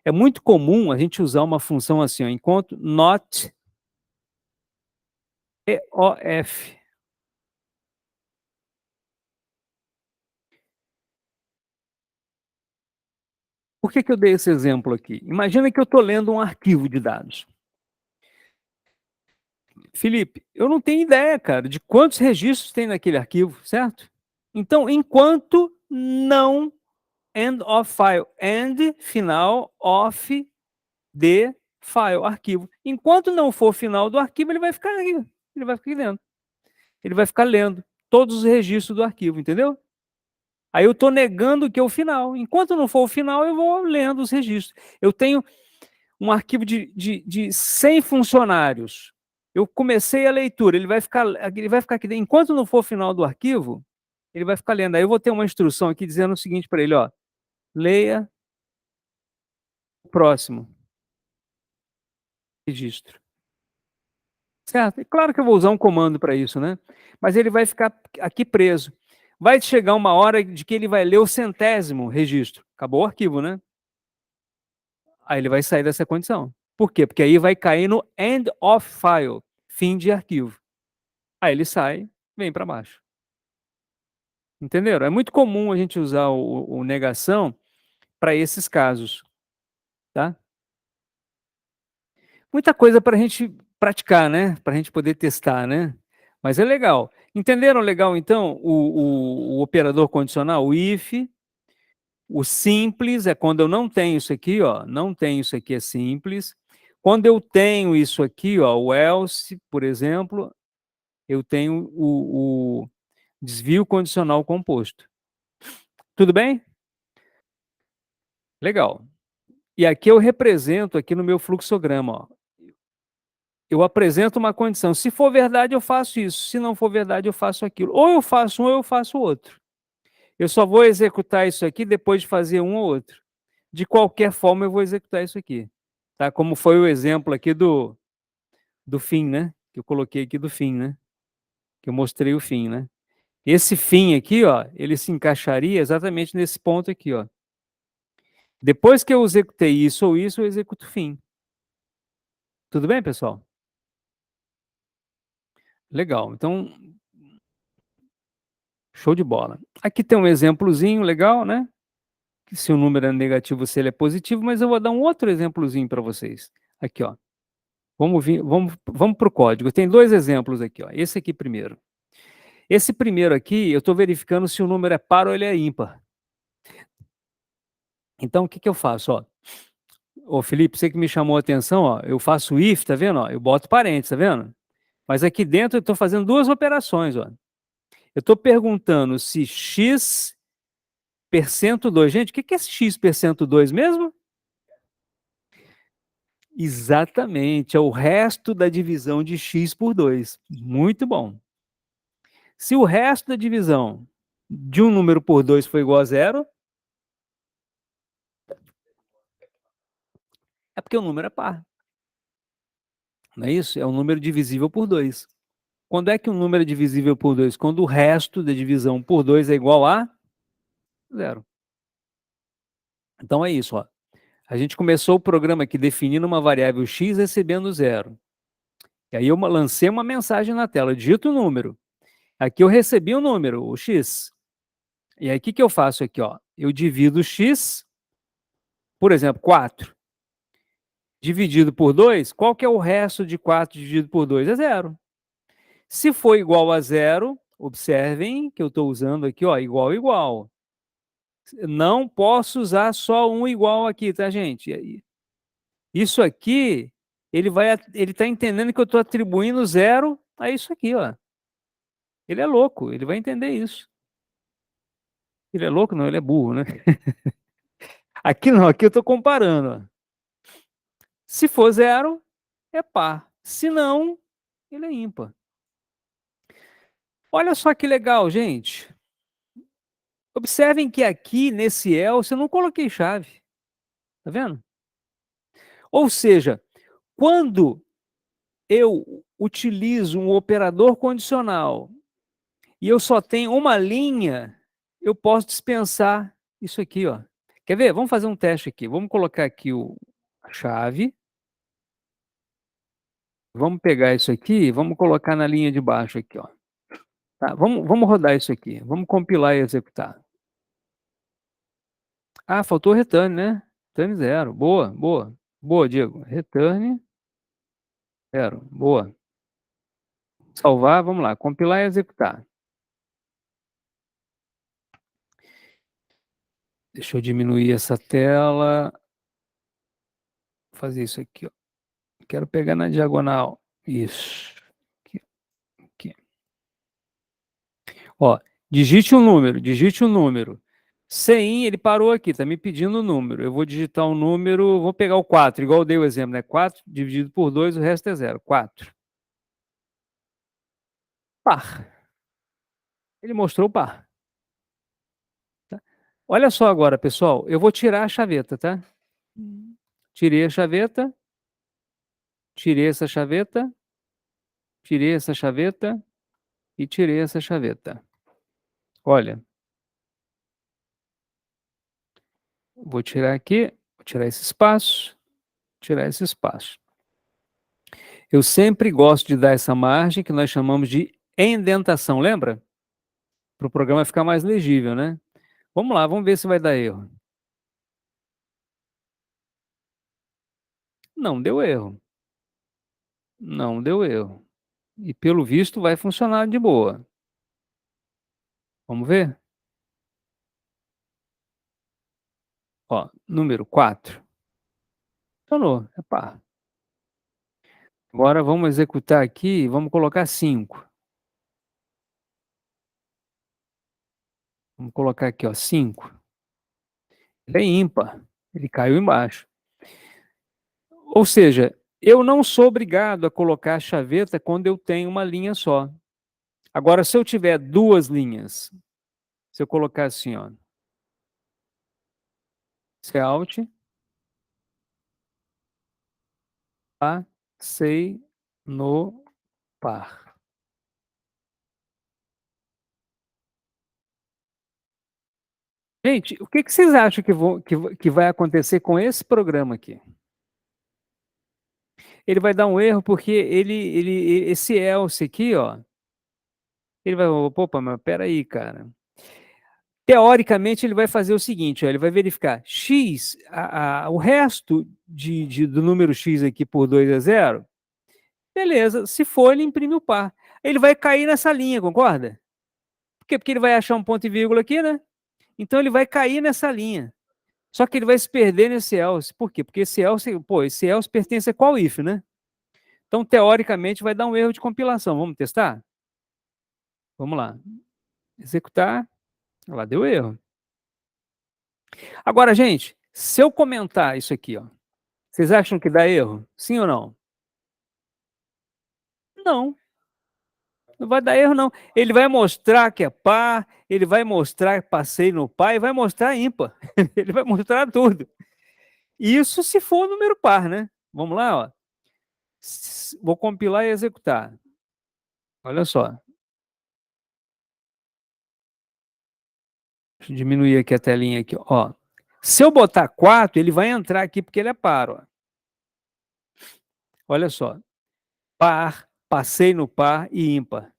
É muito comum a gente usar uma função assim, ó, enquanto not EOF. Por que que eu dei esse exemplo aqui? Imagina que eu estou lendo um arquivo de dados. Felipe, eu não tenho ideia, cara, de quantos registros tem naquele arquivo, certo? Então, enquanto não end of file, end final of de file, arquivo. Enquanto não for final do arquivo, ele vai ficar aqui, ele vai ficar aqui dentro. Ele vai ficar lendo todos os registros do arquivo, entendeu? Aí eu estou negando que é o final. Enquanto não for o final, eu vou lendo os registros. Eu tenho um arquivo de 100 funcionários. Eu comecei a leitura, ele vai ficar aqui dentro. Enquanto não for o final do arquivo, ele vai ficar lendo. Aí eu vou ter uma instrução aqui dizendo o seguinte para ele, ó, leia o próximo registro. Certo? E claro que eu vou usar um comando para isso, né? Mas ele vai ficar aqui preso. Vai chegar uma hora de que ele vai ler o 100º registro. Acabou o arquivo, né? Aí ele vai sair dessa condição. Por quê? Porque aí vai cair no end of file, fim de arquivo. Aí ele sai, vem para baixo. Entenderam? É muito comum a gente usar o negação para esses casos, tá? Muita coisa para a gente praticar, né? Para a gente poder testar, né? Mas é legal. Entenderam legal, então, o operador condicional, o if, o simples é quando eu não tenho isso aqui, ó, não tenho isso aqui, é simples. Quando eu tenho isso aqui, ó, o else, por exemplo, eu tenho o desvio condicional composto. Tudo bem? Legal. E aqui eu represento aqui no meu fluxograma, ó. Eu apresento uma condição. Se for verdade, eu faço isso. Se não for verdade, eu faço aquilo. Ou eu faço um, ou eu faço outro. Eu só vou executar isso aqui depois de fazer um ou outro. De qualquer forma, eu vou executar isso aqui. Tá? Como foi o exemplo aqui do fim, né? Que eu coloquei aqui do fim, né? Que eu mostrei o fim, né? Esse fim aqui, ó, ele se encaixaria exatamente nesse ponto aqui, ó. Depois que eu executei isso ou isso, eu executo o fim. Tudo bem, pessoal? Legal. Então, show de bola. Aqui tem um exemplozinho legal, né? Que se o número é negativo, se ele é positivo, mas eu vou dar um outro exemplozinho para vocês. Aqui, ó. Vamos para o código. Tem dois exemplos aqui, ó. Esse aqui primeiro. Esse primeiro aqui, eu estou verificando se o número é par ou ele é ímpar. Então, o que eu faço, ó? Ô, Felipe, você que me chamou a atenção, ó, eu faço if, tá vendo? Ó, eu boto parênteses, tá vendo? Mas aqui dentro eu estou fazendo duas operações, ó. Eu estou perguntando se x percento 2. Gente, o que é esse x percento 2 mesmo? Exatamente, é o resto da divisão de x por 2. Muito bom. Se o resto da divisão de um número por 2 for igual a zero, é porque o número é par. Não é isso? É um número divisível por 2. Quando é que um número é divisível por 2? Quando o resto da divisão por 2 é igual a zero. Então é isso, ó. A gente começou o programa aqui definindo uma variável x recebendo zero. E aí eu lancei uma mensagem na tela, digito o número. Aqui eu recebi um número, o x. E aí o que eu faço aqui, ó? Eu divido x, por exemplo, 4. Dividido por 2, qual que é o resto de 4 dividido por 2? É zero. Se for igual a zero, observem que eu estou usando aqui, ó, igual, igual. Não posso usar só um igual aqui, tá, gente? Isso aqui, ele está entendendo que eu estou atribuindo zero a isso aqui, ó. Ele é louco, ele vai entender isso. Ele é louco? Não, ele é burro, né? Aqui não, aqui eu estou comparando, ó. Se for zero, é par. Se não, ele é ímpar. Olha só que legal, gente. Observem que aqui nesse else eu não coloquei chave. Tá vendo? Ou seja, quando eu utilizo um operador condicional e eu só tenho uma linha, eu posso dispensar isso aqui, ó. Quer ver? Vamos fazer um teste aqui. Vamos colocar aqui a chave. Vamos pegar isso aqui e vamos colocar na linha de baixo aqui, ó. Tá, vamos rodar isso aqui. Vamos compilar e executar. Ah, faltou return, né? Return zero. Boa, boa. Boa, Diego. Return zero. Boa. Salvar, vamos lá. Compilar e executar. Deixa eu diminuir essa tela. Vou fazer isso aqui, ó. Quero pegar na diagonal. Isso. Aqui, aqui. Ó, digite um número, digite um número. Sem, ele parou aqui, tá me pedindo o número. Eu vou digitar um número, vou pegar o 4, igual eu dei o exemplo, né? 4 dividido por 2, o resto é zero. 4. Par. Ele mostrou o par. Tá? Olha só agora, pessoal. Eu vou tirar a chaveta, tá? Tirei a chaveta, tirei essa chaveta, tirei essa chaveta e tirei essa chaveta. Olha, vou tirar aqui, vou tirar esse espaço, tirar esse espaço. Eu sempre gosto de dar essa margem que nós chamamos de indentação, lembra? Para o programa ficar mais legível, né? Vamos lá, vamos ver se vai dar erro. Não deu erro. Não deu erro. E pelo visto vai funcionar de boa. Vamos ver? Ó, número 4. Funcionou, é par. Agora vamos executar aqui, vamos colocar 5. Vamos colocar aqui, ó, 5. Ele é ímpar. Ele caiu embaixo. Ou seja, eu não sou obrigado a colocar a chaveta quando eu tenho uma linha só. Agora, se eu tiver duas linhas, se eu colocar assim, ó, Alt, passei no par. Gente, o que vocês acham que vai acontecer com esse programa aqui? Ele vai dar um erro porque esse else aqui, ó, ele vai, opa, mas peraí, cara. Teoricamente, ele vai fazer o seguinte, ó, ele vai verificar x, o resto do número x aqui por 2 é zero. Beleza, se for, ele imprime o par. Ele vai cair nessa linha, concorda? Por quê? Porque ele vai achar um ponto e vírgula aqui, né? Então ele vai cair nessa linha. Só que ele vai se perder nesse else. Por quê? Porque esse else pertence a qual if, né? Então, teoricamente, vai dar um erro de compilação. Vamos testar? Vamos lá. Executar. Olha lá, deu erro. Agora, gente, se eu comentar isso aqui, ó, vocês acham que dá erro? Sim ou não? Não, não vai dar erro, não. Ele vai mostrar que é par, ele vai mostrar que passei no par e vai mostrar ímpar. Ele vai mostrar tudo. Isso se for o número par, né? Vamos lá, ó. Vou compilar e executar. Olha só. Deixa eu diminuir aqui a telinha aqui, ó. Se eu botar 4, ele vai entrar aqui porque ele é par, ó. Olha só. Par, passei no par e ímpar.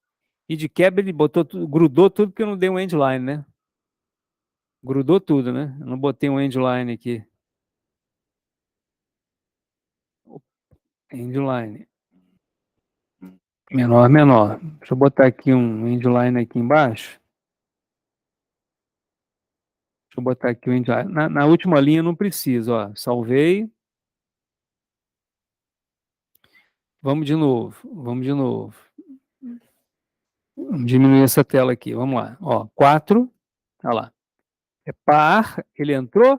E de quebra ele botou tudo, grudou tudo porque eu não dei um endline, né? Grudou tudo, né? Eu não botei um endline aqui. Endline. Menor, menor. Deixa eu botar aqui um endline aqui embaixo. Deixa eu botar aqui o endline. Na última linha não precisa, ó. Salvei. Vamos de novo. Vamos de novo. Vamos diminuir essa tela aqui. Vamos lá. Ó, 4. Olha lá. É par. Ele entrou.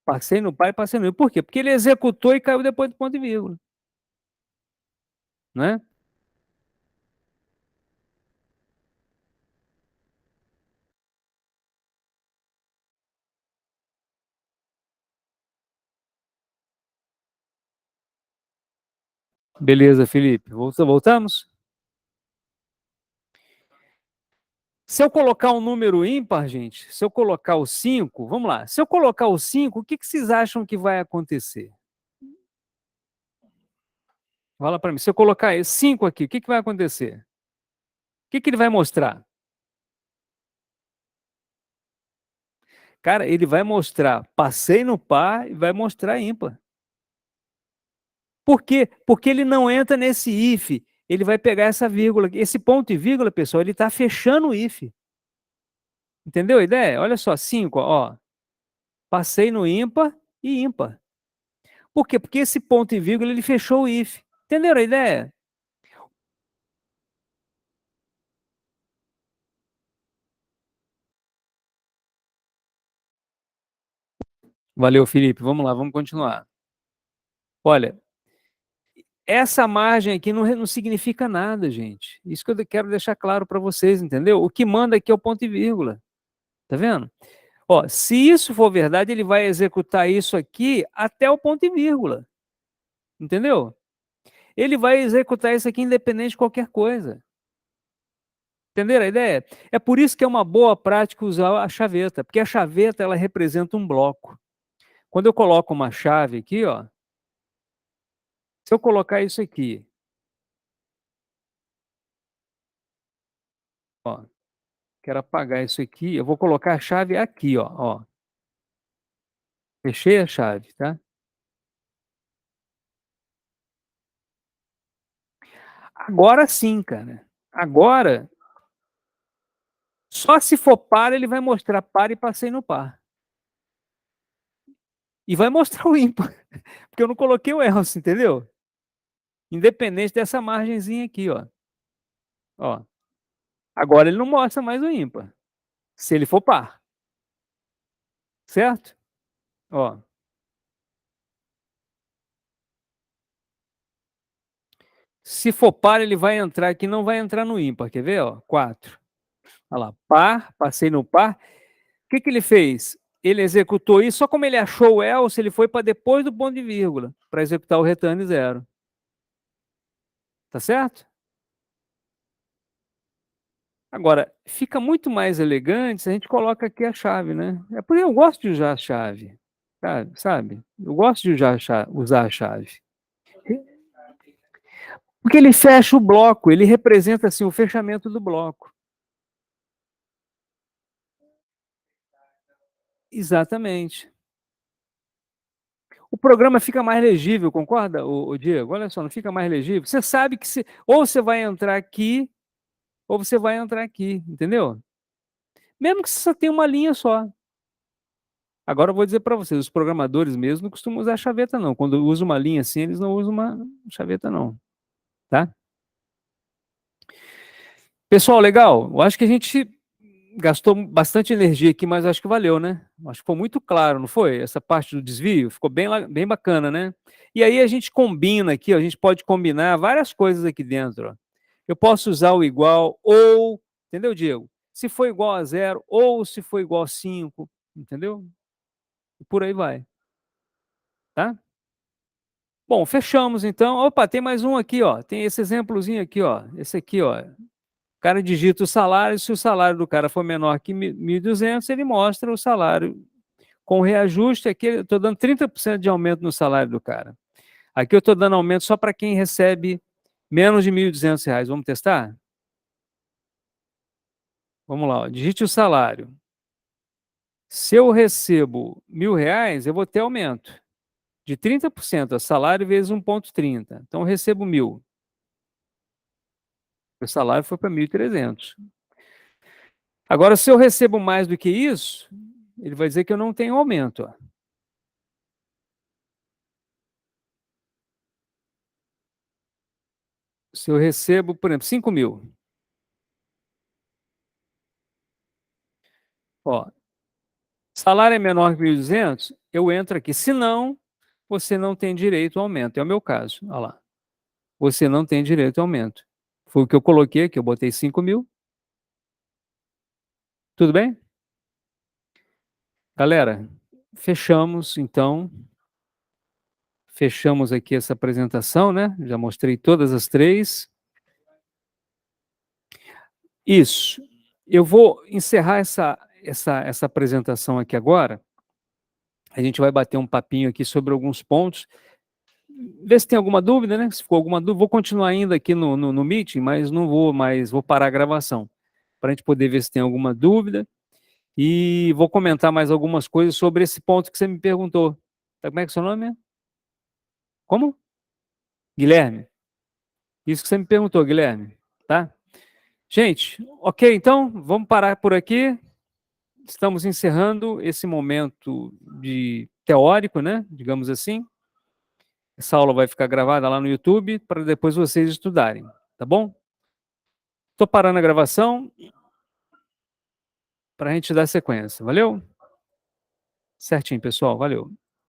Passei no par e passei no ímpar. Por quê? Porque ele executou e caiu depois do ponto e vírgula. Né? Beleza, Felipe. Voltamos? Se eu colocar um número ímpar, gente, se eu colocar o 5, vamos lá. Se eu colocar o 5, o que vocês acham que vai acontecer? Fala para mim. Se eu colocar esse 5 aqui, o que vai acontecer? O que ele vai mostrar? Cara, ele vai mostrar passei no par e vai mostrar ímpar. Por quê? Porque ele não entra nesse if. Ele vai pegar essa vírgula. Esse ponto e vírgula, pessoal, ele está fechando o if. Entendeu a ideia? Olha só, 5, ó. Passei no ímpar e ímpar. Por quê? Porque esse ponto e vírgula ele fechou o if. Entenderam a ideia? Valeu, Felipe. Vamos lá, vamos continuar. Olha, essa margem aqui não significa nada, gente. Isso que eu quero deixar claro para vocês, entendeu? O que manda aqui é o ponto e vírgula. Tá vendo? Ó, se isso for verdade, ele vai executar isso aqui até o ponto e vírgula. Entendeu? Ele vai executar isso aqui independente de qualquer coisa. Entenderam a ideia? É por isso que é uma boa prática usar a chaveta, porque a chaveta ela representa um bloco. Quando eu coloco uma chave aqui, ó, se eu colocar isso aqui, ó, quero apagar isso aqui, eu vou colocar a chave aqui, ó. Fechei a chave, tá? Agora sim, cara. Agora, só se for par, ele vai mostrar par e passei no par. E vai mostrar o ímpar, porque eu não coloquei o else, entendeu? Independente dessa margenzinha aqui, ó. Ó. Agora ele não mostra mais o ímpar, se ele for par, certo? Ó. Se for par, ele vai entrar aqui, não vai entrar no ímpar, quer ver? Ó, 4. Olha lá, par, passei no par. O que, que ele fez? Ele executou isso, só como ele achou o else, ele foi para depois do ponto de vírgula, para executar o return zero. Tá certo? Agora, fica muito mais elegante se a gente coloca aqui a chave, né? É por isso que eu gosto de usar a chave, sabe? Eu gosto de usar a chave. Porque ele fecha o bloco, ele representa assim o fechamento do bloco. Exatamente. O programa fica mais legível, concorda, o Diego? Olha só, não fica mais legível. Você sabe que ou você vai entrar aqui, ou você vai entrar aqui, entendeu? Mesmo que você só tenha uma linha só. Agora eu vou dizer para vocês, os programadores mesmo não costumam usar chaveta, não. Quando usam uma linha assim, eles não usam uma chaveta, não. Tá? Pessoal, legal. Eu acho que a gente gastou bastante energia aqui, mas acho que valeu, né? Acho que ficou muito claro, não foi? Essa parte do desvio ficou bem bacana, né? E aí a gente combina aqui, ó, a gente pode combinar várias coisas aqui dentro. Ó. Eu posso usar o igual ou, entendeu, Diego? Se for igual a zero ou se for igual a 5, entendeu? E por aí vai, tá? Bom, fechamos então. Opa, tem mais um aqui, ó. Tem esse exemplozinho aqui, ó. Esse aqui, ó. O cara digita o salário, se o salário do cara for menor que 1.200, ele mostra o salário com reajuste. Aqui eu estou dando 30% de aumento no salário do cara. Aqui eu estou dando aumento só para quem recebe menos de R$ 1.200. Vamos testar? Vamos lá, ó. Digite o salário. Se eu recebo R$ 1.000, eu vou ter aumento de 30%, salário vezes 1,30. Então eu recebo 1.000. O salário foi para 1.300. Agora, se eu recebo mais do que isso, ele vai dizer que eu não tenho aumento. Ó. Se eu recebo, por exemplo, 5.000, ó, salário é menor que 1.200, eu entro aqui. Se não, você não tem direito ao aumento. É o meu caso. Olha lá. Você não tem direito ao aumento. Foi o que eu coloquei aqui, eu botei 5.000. Tudo bem? Galera, fechamos então. Fechamos aqui essa apresentação, né? Já mostrei todas as três. Isso. Eu vou encerrar essa apresentação aqui agora. A gente vai bater um papinho aqui sobre alguns pontos. Ver se tem alguma dúvida, né? Se ficou alguma dúvida, vou continuar ainda aqui no meeting, mas não vou mais, vou parar a gravação. Para a gente poder ver se tem alguma dúvida. E vou comentar mais algumas coisas sobre esse ponto que você me perguntou. Como é que é o seu nome? Como? Guilherme. Isso que você me perguntou, Guilherme. Tá? Gente, ok, então, vamos parar por aqui. Estamos encerrando esse momento de teórico, né? Digamos assim. Essa aula vai ficar gravada lá no YouTube para depois vocês estudarem, tá bom? Estou parando a gravação para a gente dar sequência. Valeu? Certinho, pessoal. Valeu.